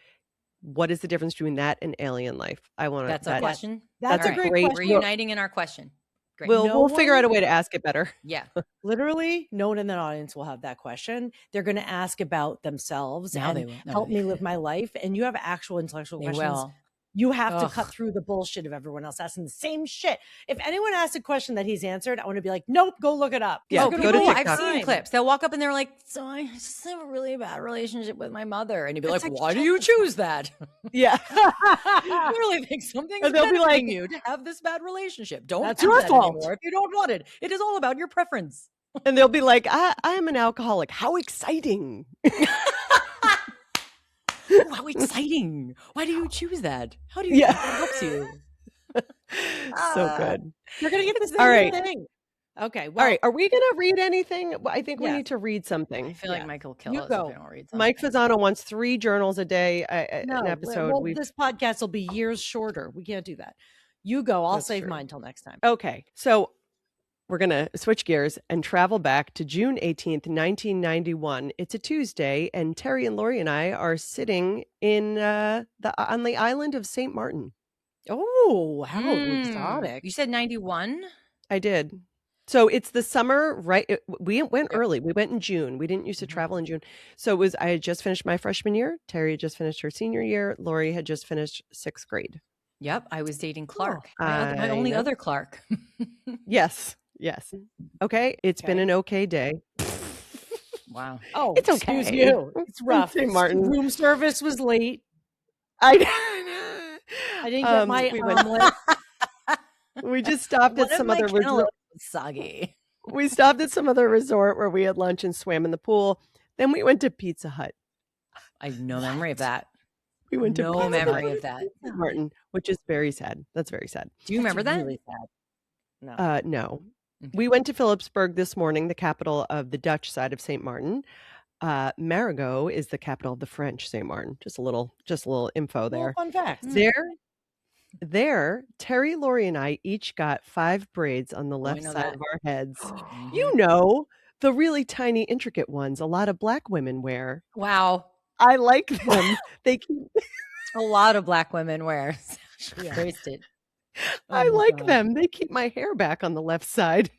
what is the difference between that and alien life? I want to. That's our question. That's a All right. great We're uniting in our question. Great. We'll figure out a way to ask it better. Yeah. Literally, no one in the audience will have that question. They're going to ask about themselves Now and they will. No, help they- me live my life. And you have actual intellectual They questions. will. You have to Ugh. cut through the bullshit of everyone else asking the same shit. If anyone asks a question that he's answered, I want to be like, nope, go look it up. Yeah, Oh, go to people, I've TikTok. seen clips. They'll walk up and they're like, so I just have a really bad relationship with my mother. And you'd be It's like, like, why do shut you the choose that? Yeah. You really think something's And they'll be benefiting like- you to have this bad relationship. Don't That's have your that fault. anymore if you don't want it. It is all about your preference. And they'll be like, I am an alcoholic. How exciting. Oh, how exciting. Why do you choose that? How do you think that helps you? So good. You're going to get the same All right. thing. Okay. Well, All right. Are we going to read anything? I think we Yes. need to read I something. feel like Mike will kill You us go. if we don't read something. Mike Fasano wants 3 journals a day, no, an episode. well, We've this podcast will be years shorter. We can't do that. You go. I'll That's save true. mine till next time. Okay. So we're going to switch gears and travel back to June 18th, 1991. It's a Tuesday, and Terry and Lori and I are sitting on the island of St. Martin. Oh, how exotic. You said 91? I did. So it's the summer, right? We went Okay. early. We went in June. We didn't used to travel in June. So I had just finished my freshman year. Terry had just finished her senior year. Lori had just finished 6th grade. Yep. I was dating Clark. Oh, My I only know. other Clark. Yes. Yes. Okay. It's been an okay day. Wow. Oh, It's excuse okay. you. It's rough. St. Martin. Room service was late. I didn't get my we went- omelet. We just stopped at One of some my other resort. cantaloupes was soggy. We stopped at some other resort where we had lunch and swam in the pool. Then we went to Pizza Hut. I have no memory of that. We went to No Pizza memory Hut of that. in St. Martin, which is very sad. That's very sad. Do you remember that? Really sad. No. No. We went to Philipsburg this morning, the capital of the Dutch side of St. Martin. Marigot is the capital of the French St. Martin. Just a little info there. Fun fact. There, Terry, Lori, and I each got 5 braids on the left side of our heads. You know, the really tiny, intricate ones a lot of Black women wear. Wow. I like them. They keep a lot of Black women wear. Traced it. I like them. They keep my hair back on the left side.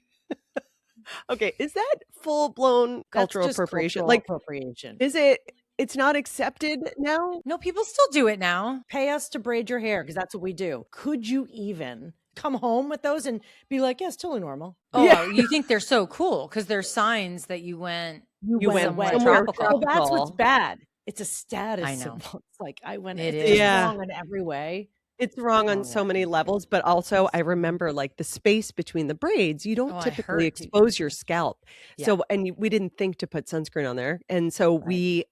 Okay, is that full-blown cultural appropriation? Cultural appropriation. Is it? It's not accepted now? No, people still do it now. Pay us to braid your hair because that's what we do. Could you even come home with those and be like, yeah, it's totally normal? Oh, yeah. You think they're so cool because they're signs that you went somewhere tropical. Well, that's what's bad. It's a status. I know. It's like It's wrong in every way. It's wrong on so many levels, but also I remember like the space between the braids, you don't typically expose your scalp. Yeah. So, and we didn't think to put sunscreen on there. And so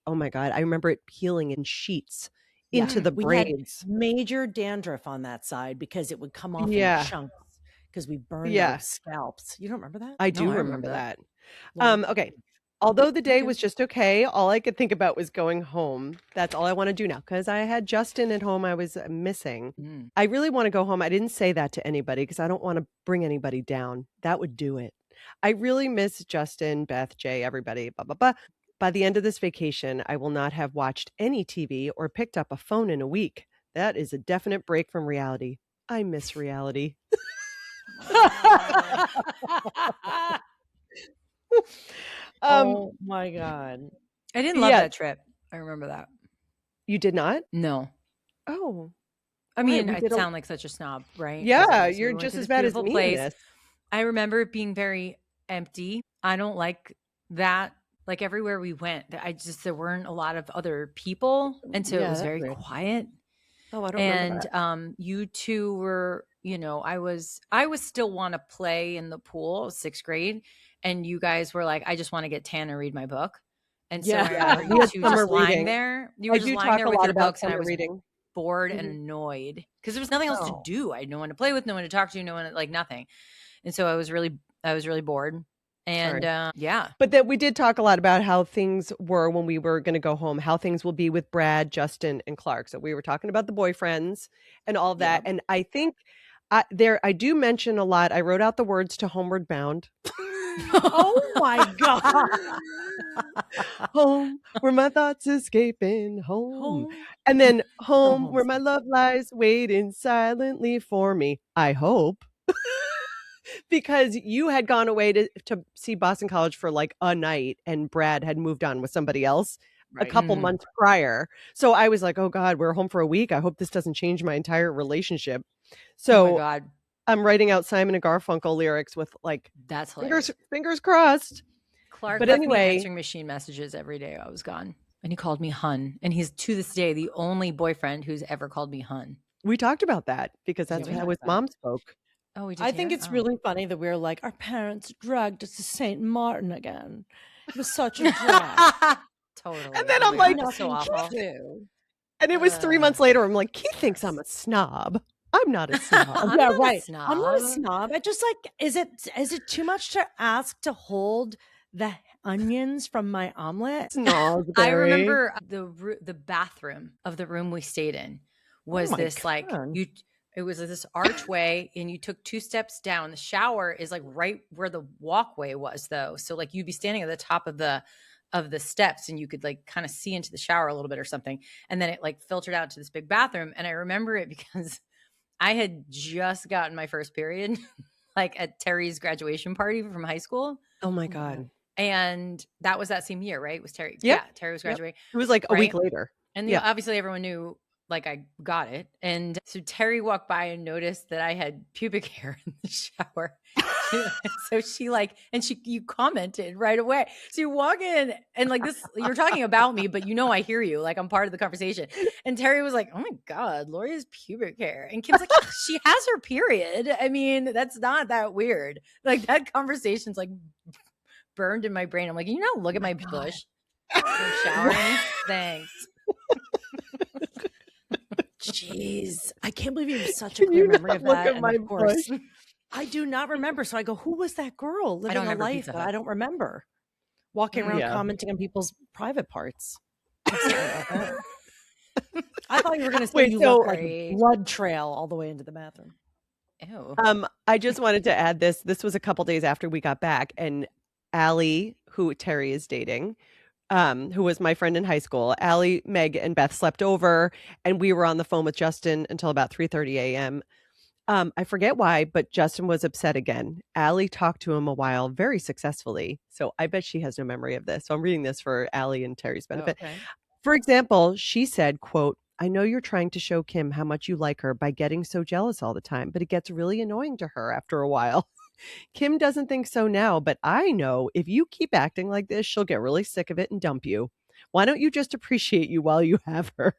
oh my God, I remember it peeling in sheets into the braids. We had major dandruff on that side because it would come off in chunks because we burned our scalps. You don't remember that? I do remember that. Okay. Although the day was just okay, all I could think about was going home. That's all I want to do now because I had Justin at home I was missing. I really want to go home. I didn't say that to anybody because I don't want to bring anybody down. That would do it. I really miss Justin, Beth, Jay, everybody, blah, blah, blah. By the end of this vacation, I will not have watched any TV or picked up a phone in a week. That is a definite break from reality. I miss reality. Oh my God. I didn't love that trip. I remember that. You did not? No. Oh. I mean, I sound like such a snob, right? Yeah, you're just as bad as me. I remember it being very empty. I don't like that. Like everywhere we went, there weren't a lot of other people. And so it was very quiet. Oh, I don't remember that. And you two were, I was still want to play in the pool, 6th grade. And you guys were like, I just want to get tan and read my book. And so you two just lying there. You were just lying there with your books and I was bored and annoyed because there was nothing else to do. I had no one to play with, no one to talk to, no one, like nothing. And so I was really bored. And But then we did talk a lot about how things were when we were going to go home, how things will be with Brad, Justin, and Clark. So we were talking about the boyfriends and all that. And I think I do mention a lot. I wrote out the words to Homeward Bound. Oh my God. Home where my thoughts escaping home. And then home where my love lies waiting silently for me. I hope. Because you had gone away to see Boston College for like a night and Brad had moved on with somebody else a couple months prior. So I was like, oh God, we're home for a week. I hope this doesn't change my entire relationship. So oh my God. I'm writing out Simon and Garfunkel lyrics with like that's fingers crossed. Clark but anyway, answering machine messages every day I was gone. And he called me hun. And he's to this day the only boyfriend who's ever called me hun. We talked about that because that's how his mom spoke. Oh, we did. I think it's really funny that we're like, our parents dragged us to St. Martin again. It was such a drag. Totally. And then I'm like, so awful. And it was 3 months later. I'm like, he thinks I'm a snob. I'm not a snob. I'm not a snob. I just like, is it too much to ask to hold the onions from my omelet? No, I remember the bathroom of the room we stayed in was this like it was this archway and you took 2 steps down. The shower is like right where the walkway was though. So like you'd be standing at the top of the steps and you could like kind of see into the shower a little bit or something. And then it like filtered out to this big bathroom. And I remember it because I had just gotten my first period like at Terry's graduation party from high school. Oh my God. And that was that same year, right? It was Terry. Yep. Yeah. Terry was graduating. It was like a week later. And obviously everyone knew like I got it. And so Terry walked by and noticed that I had pubic hair in the shower. So you commented right away. So you walk in and like this, you're talking about me, but I hear you, like I'm part of the conversation. And Terry was like, oh my God, Lori has pubic hair. And Kim's like, she has her period. I mean, that's not that weird. Like that conversation's like burned in my brain. I'm like, look at my bush. I'm showering. Thanks. Jeez, I can't believe you have such a clear memory of that. And of course, I do not remember. So I go, who was that girl living don't a remember life Pizza that Hut. I don't remember? Walking around Yeah. commenting on people's private parts. I'm sorry about that. I thought you were going to say Wait, you so- left like a blood trail all the way into the bathroom. Ew. I just wanted to add this. This was a couple days after we got back, and Allie, who Terry is dating, who was my friend in high school, Allie, Meg, and Beth slept over, and we were on the phone with Justin until about 3:30 a.m. I forget why, but Justin was upset again. Allie talked to him a while very successfully. So I bet she has no memory of this. So I'm reading this for Allie and Terry's benefit. Okay. For example, she said, quote, I know you're trying to show Kim how much you like her by getting so jealous all the time, but it gets really annoying to her after a while. Kim doesn't think so now, but I know if you keep acting like this, she'll get really sick of it and dump you. Why don't you just appreciate you while you have her?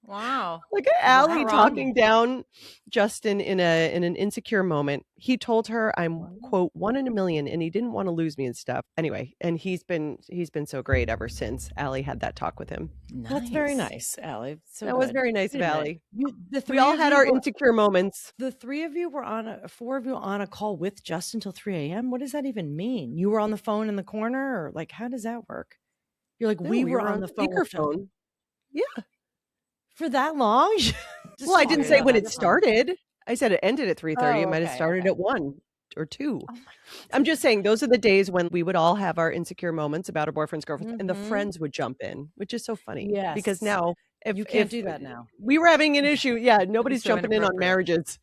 Wow. Like Allie wrong? talking down Justin in an insecure moment. He told her I'm quote 1 in a million and he didn't want to lose me and stuff. Anyway, and he's been so great ever since Allie had that talk with him. That's very nice, Allie. So That was good. very nice Wait of a minute. Allie. The We all of had you our were- insecure moments. The three of you were four of you on a call with Justin till 3 a.m. What does that even mean? You were on the phone in the corner, or like, how does that work? You're like, No, we were on the phone with Justin speakerphone. Yeah. for that long. Well, I didn't say when it Just- started. I said it ended at 3:30. Oh, It might have okay, started okay. at 1 or 2. Oh my I'm just saying those are the days when we would all have our insecure moments about our boyfriends, girlfriends, and the Mhm. friends would jump in, which is so funny. Because Yes. now if You can't if do that now. we were having an issue, yeah, nobody's so jumping in on inappropriate. marriages.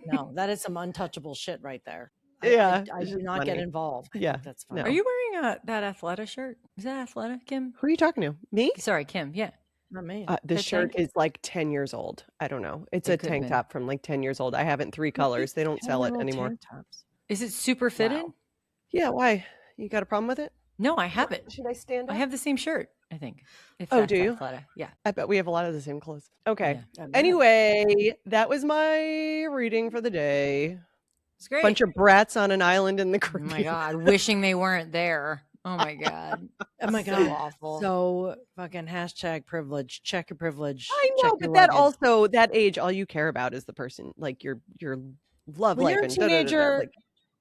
No, that is some untouchable shit right there. Yeah, I it's do just not get funny. involved. I Yeah, think that's no. fine. Are you wearing that Athleta shirt? Is that Athleta, Kim? Who are you talking to? Me? Sorry, Kim. Yeah. Not me. This The shirt tank? is like 10 years old. I don't know. It's It a could've tank been. top from like 10 years old. I have it in 3 colors. They don't sell it 10-year-old anymore. tank tops. Is it super fitted? Wow. Yeah, why? You got a problem with it? No, I have it. Should I stand I up? have the same shirt, I think. If Oh, that's do you? Athleta. Yeah. I bet we have a lot of the same clothes. Okay. Yeah. I bet. Anyway, that was my reading for the day. It's great. Bunch of brats on an island in the Oh Caribbean. my God. Wishing they weren't there. Oh my God. Oh my So god, awful. So fucking hashtag privilege. Check your privilege. I check know, your but that luggage. also that age, all you care about is the person, like your love When life you're a and da-da-da-da, teenager, like,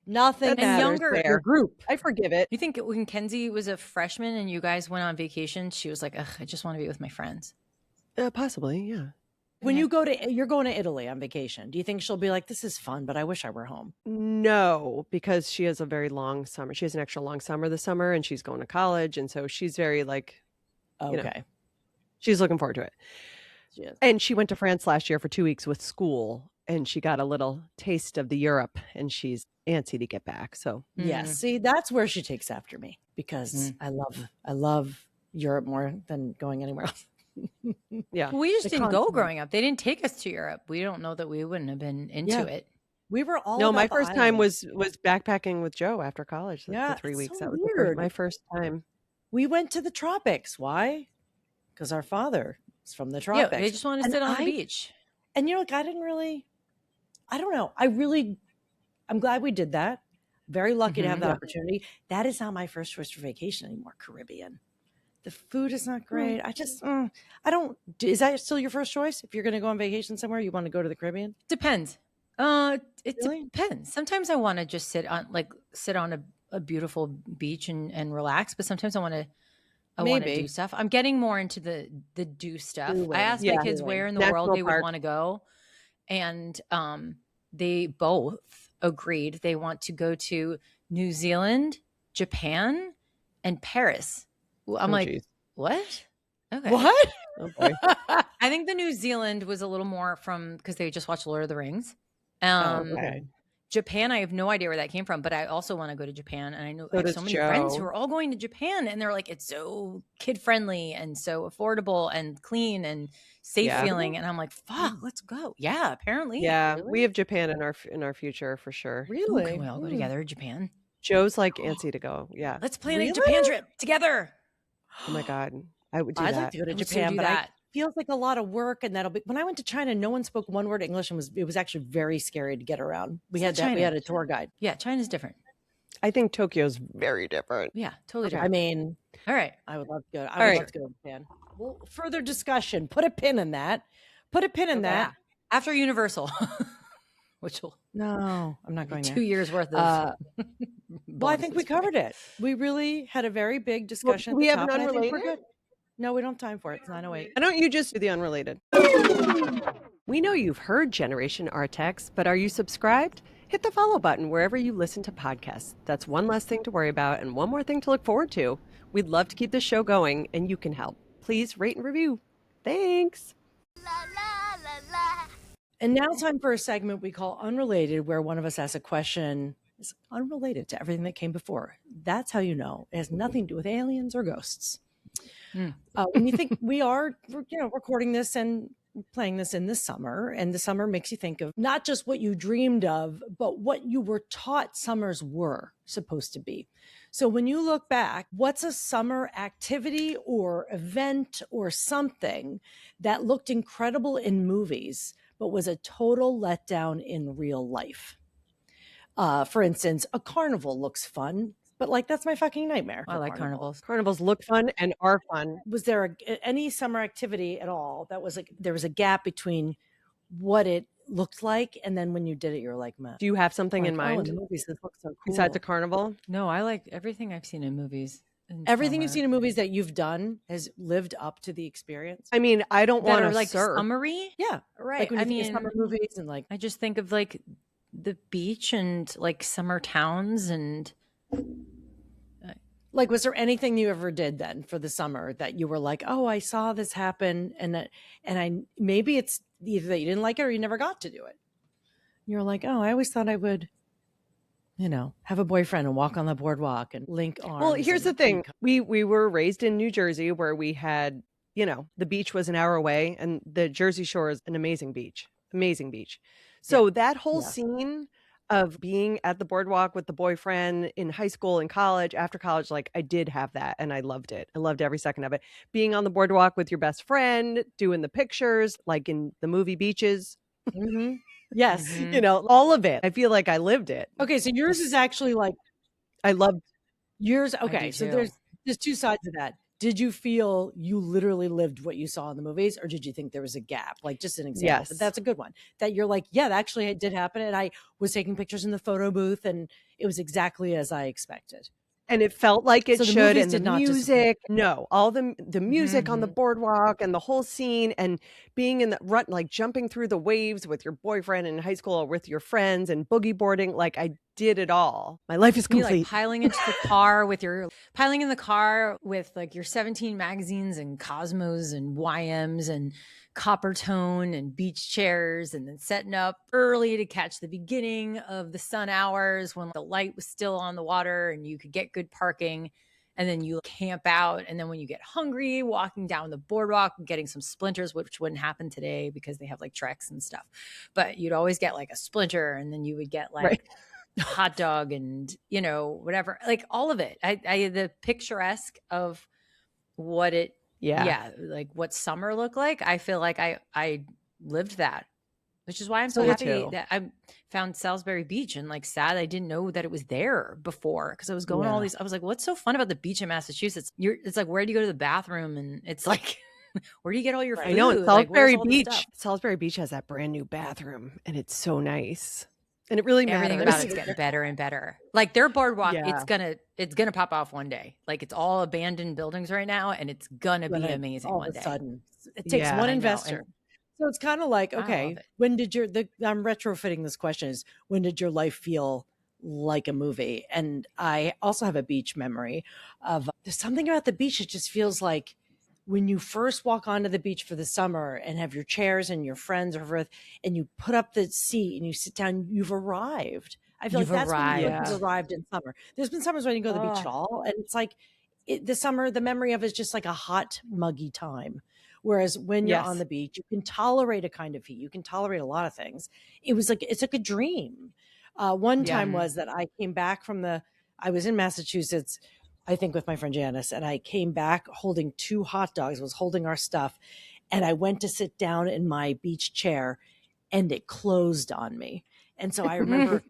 nothing that's matters. younger- but fair. your group. I forgive it. You think when Kenzie was a freshman and you guys went on vacation, she was like, ugh, I just want to be with my friends. Possibly, yeah. When Yeah. you're going to Italy on vacation, do you think she'll be like, this is fun, but I wish I were home? No, because she has a very long summer. She has an extra long summer this summer, and she's going to college, and so she's very like, Okay. know. she's looking forward to it. She is. And she went to France last year for 2 weeks with school, and she got a little taste of the Europe, and she's antsy to get back. So Yes. See, that's where she takes after me because I love Europe more than going anywhere else. yeah, Well, we just The didn't go continent. growing up. They didn't take us to Europe. We don't know that we wouldn't have been into Yeah. it. We were all no, about my the first time islands. was backpacking with Joe after college. Yeah, for 3 it's weeks. so That was weird. my first time. We went to the tropics. Why? Because our father is from the Yeah, tropics. they just want to And sit on the I- beach. And like, I don't know. I'm glad we did that. Very lucky to have that Yeah. opportunity. That is not my first choice for vacation anymore. Caribbean. The food is not great. I just, I don't, is that still your first choice? If you're going to go on vacation somewhere, you want to go to the Caribbean? Depends. It Really? depends. Sometimes I want to just sit on a beautiful beach and relax, but sometimes I want to Maybe. do stuff. I'm getting more into the do stuff. Doing. I asked Yeah. my kids Doing. where in the National world they would park. want to go, and they both agreed they want to go to New Zealand, Japan, and Paris. I'm Oh, like, geez. what? Okay. What? Oh boy. I think the New Zealand was a little more from because they just watched Lord of the Rings. Okay. Japan, I have no idea where that came from, but I also want to go to Japan. And I know So I have does so many friends Joe. who are all going to Japan, and they're like, it's so kid friendly and so affordable and clean and safe Yeah. feeling. And I'm like, fuck, let's go. Yeah, apparently. Yeah, Really? we have Japan in our future for sure. Ooh, Really? can we all go together to Japan? Joe's like antsy to go. Yeah. Let's plan a Really? Japan trip together. Oh my god, I would do I'd that. like to go to Let's Japan, do but that. feels like a lot of work, and that'll be. When I went to China, no one spoke one word English, and it was actually very scary to get around. We It's had not we China. had a tour guide. Yeah, China's different. I think Tokyo's very different. Yeah, totally I different. mean, All right. I would love to go. I All would right. love to go to Japan. Well, further discussion. Put a pin in that. Put a pin in Okay. that. After Universal. which will No, I'm not be going 2 there. years worth of. Well, I think we bonuses for me. covered it. We really had a very big discussion do we at have the an top. And I think we're unrelated? good. No, we don't have time for it. It's 9:08. Why don't you just do the unrelated? We know you've heard Generation Artax, but are you subscribed? Hit the follow button wherever you listen to podcasts. That's one less thing to worry about and one more thing to look forward to. We'd love to keep this show going, and you can help. Please rate and review. Thanks. La la la la. And now it's time for a segment we call Unrelated, where one of us asks a question that's unrelated to everything that came before. That's how you know it has nothing to do with aliens or ghosts. When you think we are, recording this and playing this in the summer, and the summer makes you think of not just what you dreamed of, but what you were taught summers were supposed to be. So when you look back, what's a summer activity or event or something that looked incredible in movies, but was a total letdown in real life? For instance, a carnival looks fun, but like that's my fucking nightmare. I for like carnivals. Carnivals look fun and are fun. Was there any summer activity at all that was like there was a gap between what it looked like and then when you did it, you were like, "Man, Do you have something in like, oh, in mind the movies, this looks so cool." besides a carnival? No, I like everything I've seen in movies. in Everything you've summer. seen in movies that you've done has lived up to the experience. I mean, I don't that want are to like surf. summery. Yeah, Right. like when you I think of mean, summer movies and like I just think of like the beach and like summer towns and was there anything you ever did then for the summer that you were like, "Oh, I saw this happen," and I maybe it's either that you didn't like it or you never got to do it. You're like, "Oh, I always thought I would." Have a boyfriend and walk on the boardwalk and link arms. Well, here's the and thing. We were raised in New Jersey where we had, the beach was an hour away, and the Jersey Shore is an amazing beach. Amazing beach. So that whole Yeah. scene of being at the boardwalk with the boyfriend in high school and college, after college, like I did have that and I loved it. I loved every second of it. Being on the boardwalk with your best friend, doing the pictures, like in the movie Beaches, Mhm. Yes. Mhm. all of it. I feel like I lived it. Okay, so yours is actually like I loved yours. Okay, do so too. there's two sides of that. Did you feel you literally lived what you saw in the movies, or did you think there was a gap? Like just an example. Yes. But that's a good one. That you're like, yeah, that actually did happen, and I was taking pictures in the photo booth, and it was exactly as I expected. And it felt like it So the should, movies and the did not disappoint. music, no, all the music on the Mhm. boardwalk and the whole scene, and being in the rut, like jumping through the waves with your boyfriend in high school or with your friends and boogie boarding, like I did it all. My life is You complete. like piling in the car with like your 17 magazines and Cosmos and YMs and copper tone and beach chairs, and then setting up early to catch the beginning of the sun hours when the light was still on the water and you could get good parking. And then you camp out. And then when you get hungry, walking down the boardwalk, getting some splinters, which wouldn't happen today because they have like treks and stuff. But you'd always get like a splinter, and then you would get like Right. hot dog and whatever, like all of it. I the picturesque of what it like what summer looked like. I feel like I lived that, which is why I'm so Me happy too. that I found Salisbury Beach, and like sad I didn't know that it was there before, because I was going all Yeah. these. I was like, what's so fun about the beach in Massachusetts? It's like, where do you go to the bathroom? And it's like where do you get all your food? I know, in Like, where's Salisbury all the Beach. stuff? Salisbury Beach has that brand new bathroom, and it's so nice. And it really Everything matters. about it's getting better and better. Like their boardwalk, Yeah. it's gonna pop off one day. Like it's all abandoned buildings right now, and it's gonna be amazing all one of day. a sudden. It takes Yeah, one I know, investor. and So it's kind of like, I love okay, it. when did I'm retrofitting this question is, when did your life feel like a movie? And I also have a beach memory of there's something about the beach. It just feels like when you first walk onto the beach for the summer and have your chairs and your friends are with, and you put up the seat and you sit down, you've arrived. I feel You've like that's when you've arrived. arrived in summer. There's been summers when you go to the beach at all, and it's like the summer, the memory of it is just like a hot, muggy time. Whereas when you're on Yes. the beach, you can tolerate a kind of heat. You can tolerate a lot of things. It's like a dream. One Yeah. time was that I came back I was in Massachusetts, I think with my friend Janice, and I came back holding 2 hot dogs, was holding our stuff. And I went to sit down in my beach chair, and it closed on me. And so I remember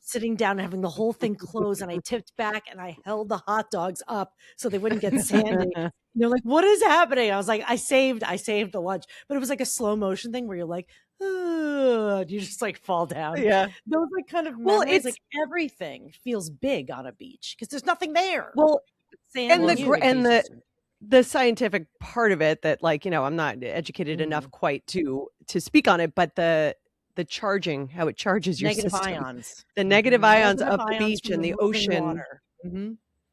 sitting down and having the whole thing closed, and I tipped back and I held the hot dogs up so they wouldn't get sandy. And they're like, what is happening? I was like, I saved the lunch. But it was like a slow motion thing where you're like, you just like fall down. Yeah. Those like kind of Well, memories, it's like everything feels big on a beach because there's nothing there. well, Sand and and you. the scientific part of it that, like, I'm not educated enough quite to speak on it, but the charging, how it charges your negative system, ions. the negative ions Negative of the ions beach from and the moving ocean. water.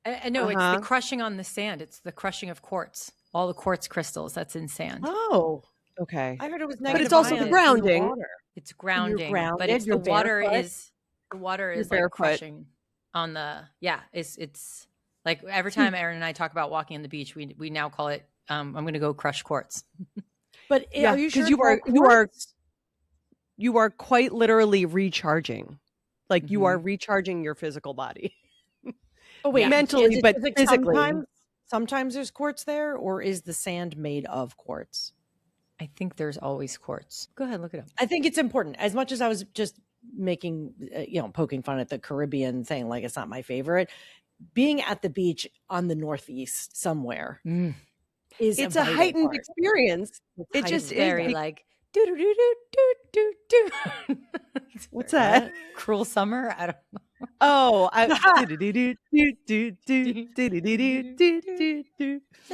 I know it's the crushing on the sand. It's the crushing of quartz, all the quartz crystals that's in sand. Oh, Okay. I heard it was But negative it's also ions the in grounding. water. It's grounding, grounded, but it's you're the water barefoot. is like barefoot. crushing on the it's like every time Aaron and I talk about walking on the beach, we now call it I'm going to go crush quartz. But Yeah, are you sure? because you are quite literally recharging. Like you are recharging your physical body. Oh wait, mentally, but physically. Sometimes there's quartz there, or is the sand made of quartz? I think there's always quartz. Go ahead, look it up. I think it's important. As much as I was just making, poking fun at the Caribbean thing, like it's not my favorite. Being at the beach on the Northeast somewhere is It's a heightened part. experience. It just very is like do do do do do do. What's that? Cruel Summer? I don't know. Oh, I'll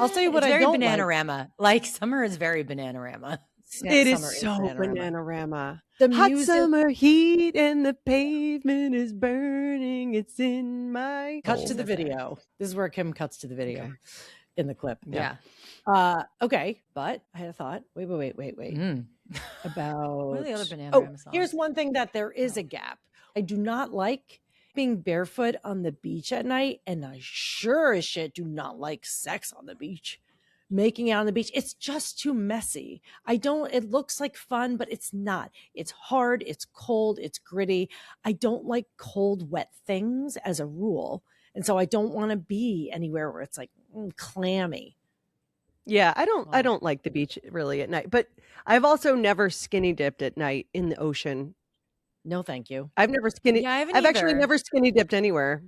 tell you what It's I very don't Bananarama. Like summer is very Bananarama. It is so Bananarama. The Hot music summer heat and the pavement is burning. It's in my cuts to the video. This is where Kim cuts to the video in the clip. Yeah. Okay, but I had a thought. Wait. About what are the other Bananarama songs? Here's one thing that there is a gap. I do not like being barefoot on the beach at night, and I sure as shit do not like sex on the beach. Making out on the beach, it's just too messy. It looks like fun, but it's not. It's hard, it's cold, it's gritty. I don't like cold, wet things as a rule. And so I don't want to be anywhere where it's like clammy. Yeah, I don't like the beach really at night, but I've also never skinny dipped at night in the ocean. No, thank you. I've never skinny. Yeah, I've actually never skinny dipped anywhere.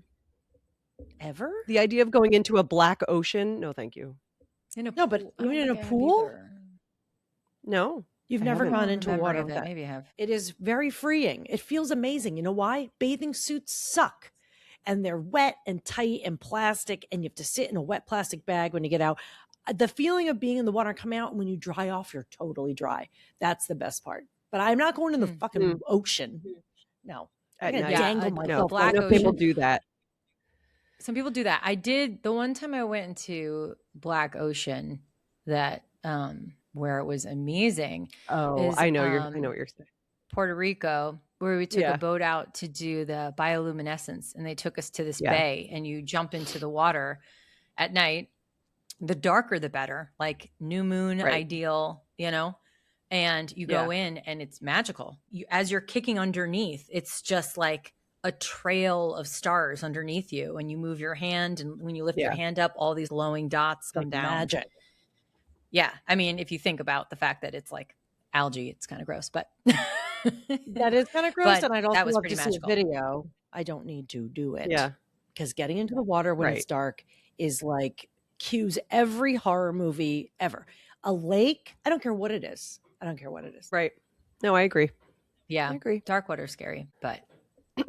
Ever? The idea of going into a black ocean, no, thank you. No, but even in a pool? No. You've never gone into water with that. Maybe I have. It is very freeing. It feels amazing. You know why? Bathing suits suck. And they're wet and tight and plastic, and you have to sit in a wet plastic bag when you get out. The feeling of being in the water and coming out, and when you dry off, you're totally dry. That's the best part. But I'm not going in the fucking ocean. No. At I'm night. gonna dangle myself. Black No, people ocean. do that. Some people do that. I did the one time I went into Black Ocean that where it was amazing. Oh, is, I know what you're saying. Puerto Rico, where we took a boat out to do the bioluminescence, and they took us to this bay, and you jump into the water at night. The darker the better, like new moon ideal, and you go in and it's magical. As you're kicking underneath, it's just like a trail of stars underneath you, and you move your hand, and when you lift your hand up, all these glowing dots come down. Magic. Yeah. I mean, if you think about the fact that it's like algae, it's kind of gross, but that is kind of gross. But And I'd also that was love pretty to magical. see a video. I don't need to do it. Yeah. Because getting into the water when it's dark is like cues every horror movie ever. A lake, I don't care what it is. Right. No, I agree. Yeah. I agree. Dark water's scary, but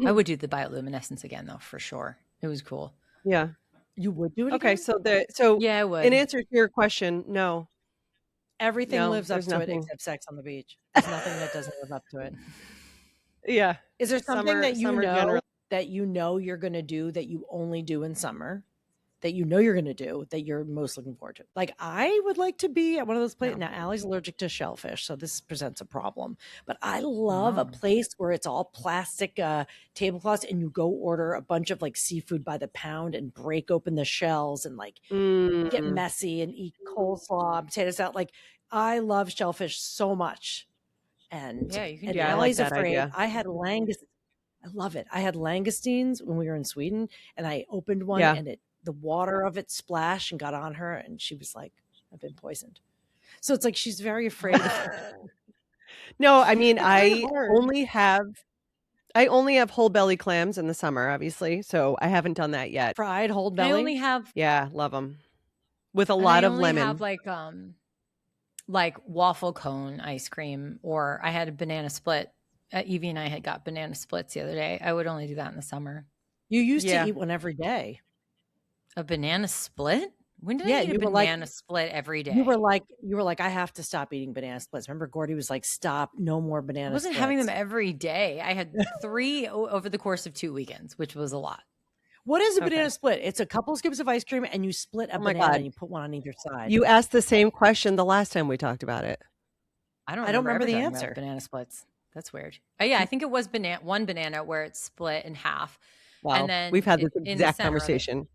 I would do the bioluminescence again though, for sure. It was cool. Yeah. You would do it Okay, again? so yeah, I would. in answer to your question, no. Everything lives up there's to it nothing. except sex on the beach. There's nothing that doesn't live up to it. Yeah. Is there something Summer- that summer generally- you're going to do that you only do in summer? That you're going to do that you're most looking forward to? Like, I would like to be at one of those places. Now, Allie's allergic to shellfish, so this presents a problem. But I love a place where it's all plastic tablecloths, and you go order a bunch of like seafood by the pound and break open the shells and like get messy and eat coleslaw, and potato salad. Like, I love shellfish so much. And Yeah, you can and do that. I like Allie's that afraid. idea. I had langoustines. I love it. I had langoustines when we were in Sweden, and I opened one, and the water of it splashed and got on her, and she was like, I've been poisoned. So it's like she's very afraid of No, I mean, It's very I hard. I only have whole belly clams in the summer, obviously, so I haven't done that yet. Fried whole I belly. only have Yeah, love them with a and lot I of only lemon. have like waffle cone ice cream, or I had a banana split. Evie and I had got banana splits the other day. I would only do that in the summer. You used Yeah. to eat one every day. A banana split? When did Yeah, I eat a you were like- banana split every day? You were like, I have to stop eating banana splits. Remember, Gordie was like, stop, no more banana I wasn't splits. having them every day. I had 3 over the course of 2 weekends, which was a lot. What is a Okay. banana split? It's a couple scoops of ice cream and you split a Oh my banana God. and you put one on either side. You asked the same question the last time we talked about it. I don't I don't remember ever the talking about answer. banana splits. That's weird. Oh yeah, I think it was one banana where it's split in half. Well, And then we've had this in the exact center of it. conversation.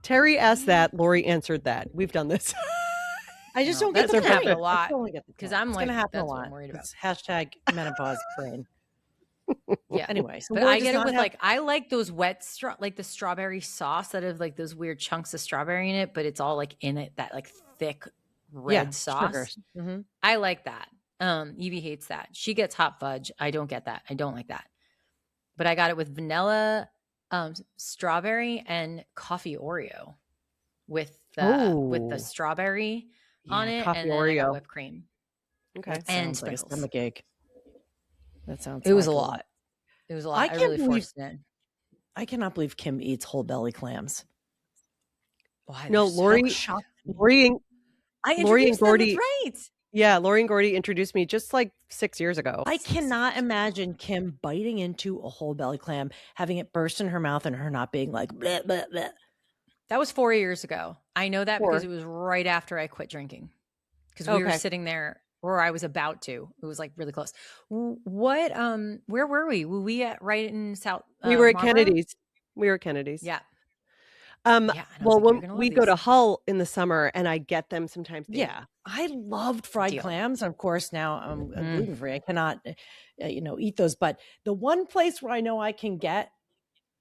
Terry asked that. Lori answered that. We've done this. I just No, don't get that's the gonna happen point. a lot, I totally get the 'cause point. I'm It's like, gonna happen a that's what I'm lot. worried about. It's hashtag menopause brain. Yeah. Anyway, so But Lori I does get it not with have- like I like those wet like the strawberry sauce that have like those weird chunks of strawberry in it, but it's all like in it that like thick red sauce. sugars. Mhm. I like that. Evie hates that. She gets hot fudge. I don't get that. I don't like that. But I got it with vanilla, strawberry, and coffee Oreo with the Oh. strawberry on Yeah, it, coffee and then I got Oreo. whipped cream. Okay. That And sounds like a sprinkles. stomach ache. That sounds It was a like lot. It was a lot. I can't really believe- forced it in. I cannot believe Kim eats whole belly clams. Why? No, They're so Lori, shock- Lori, and- I Lori and introduced them. Gordie- That's right. yeah, Lori and Gordie introduced me just like 6 years ago. I cannot imagine Kim biting into a whole belly clam, having it burst in her mouth, and her not being like, bleh, bleh, bleh. That was 4 years ago. I know that 4. because it was right after I quit drinking. Because we were Okay. sitting there, or I was about to. It was like really close. What? Where were we? Were we at right in South? We were at Marlboro? Kennedy's. We were at Kennedy's. Yeah. Yeah. And I was Well, like, "You're when gonna we love go to these." Hull in the summer, and I get them sometimes. Yeah, I loved fried Deal. clams. Of course, now I'm Mm. gluten free. I cannot, eat those. But the one place where I know I can get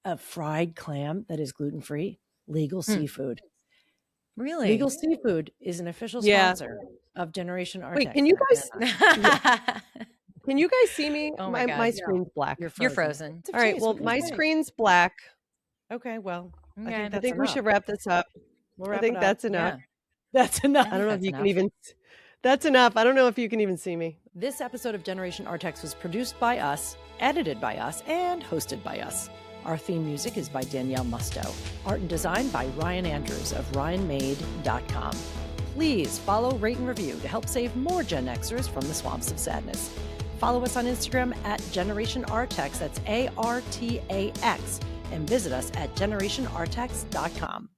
a fried clam that is gluten free, Legal Seafood. Really? Legal Seafood is an official Yeah. sponsor of Generation Artax. Wait, can you guys? You're Can you guys see me? Oh my God, my yeah. screen's black. frozen. It's All right. okay, Well, it's my okay. screen's black. Okay, well, Okay. I I think think we should wrap this up. We'll I wrap think it up. that's enough. Yeah. That's enough. I don't know if That's you can enough. even. That's enough. I don't know if you can even see me. This episode of Generation Artax was produced by us, edited by us, and hosted by us. Our theme music is by Danielle Musto. Art and design by Ryan Andrews of ryanmade.com. Please follow, rate, and review to help save more Gen Xers from the swamps of sadness. Follow us on Instagram at Generation Artax, that's ARTAX, and visit us at generationartax.com.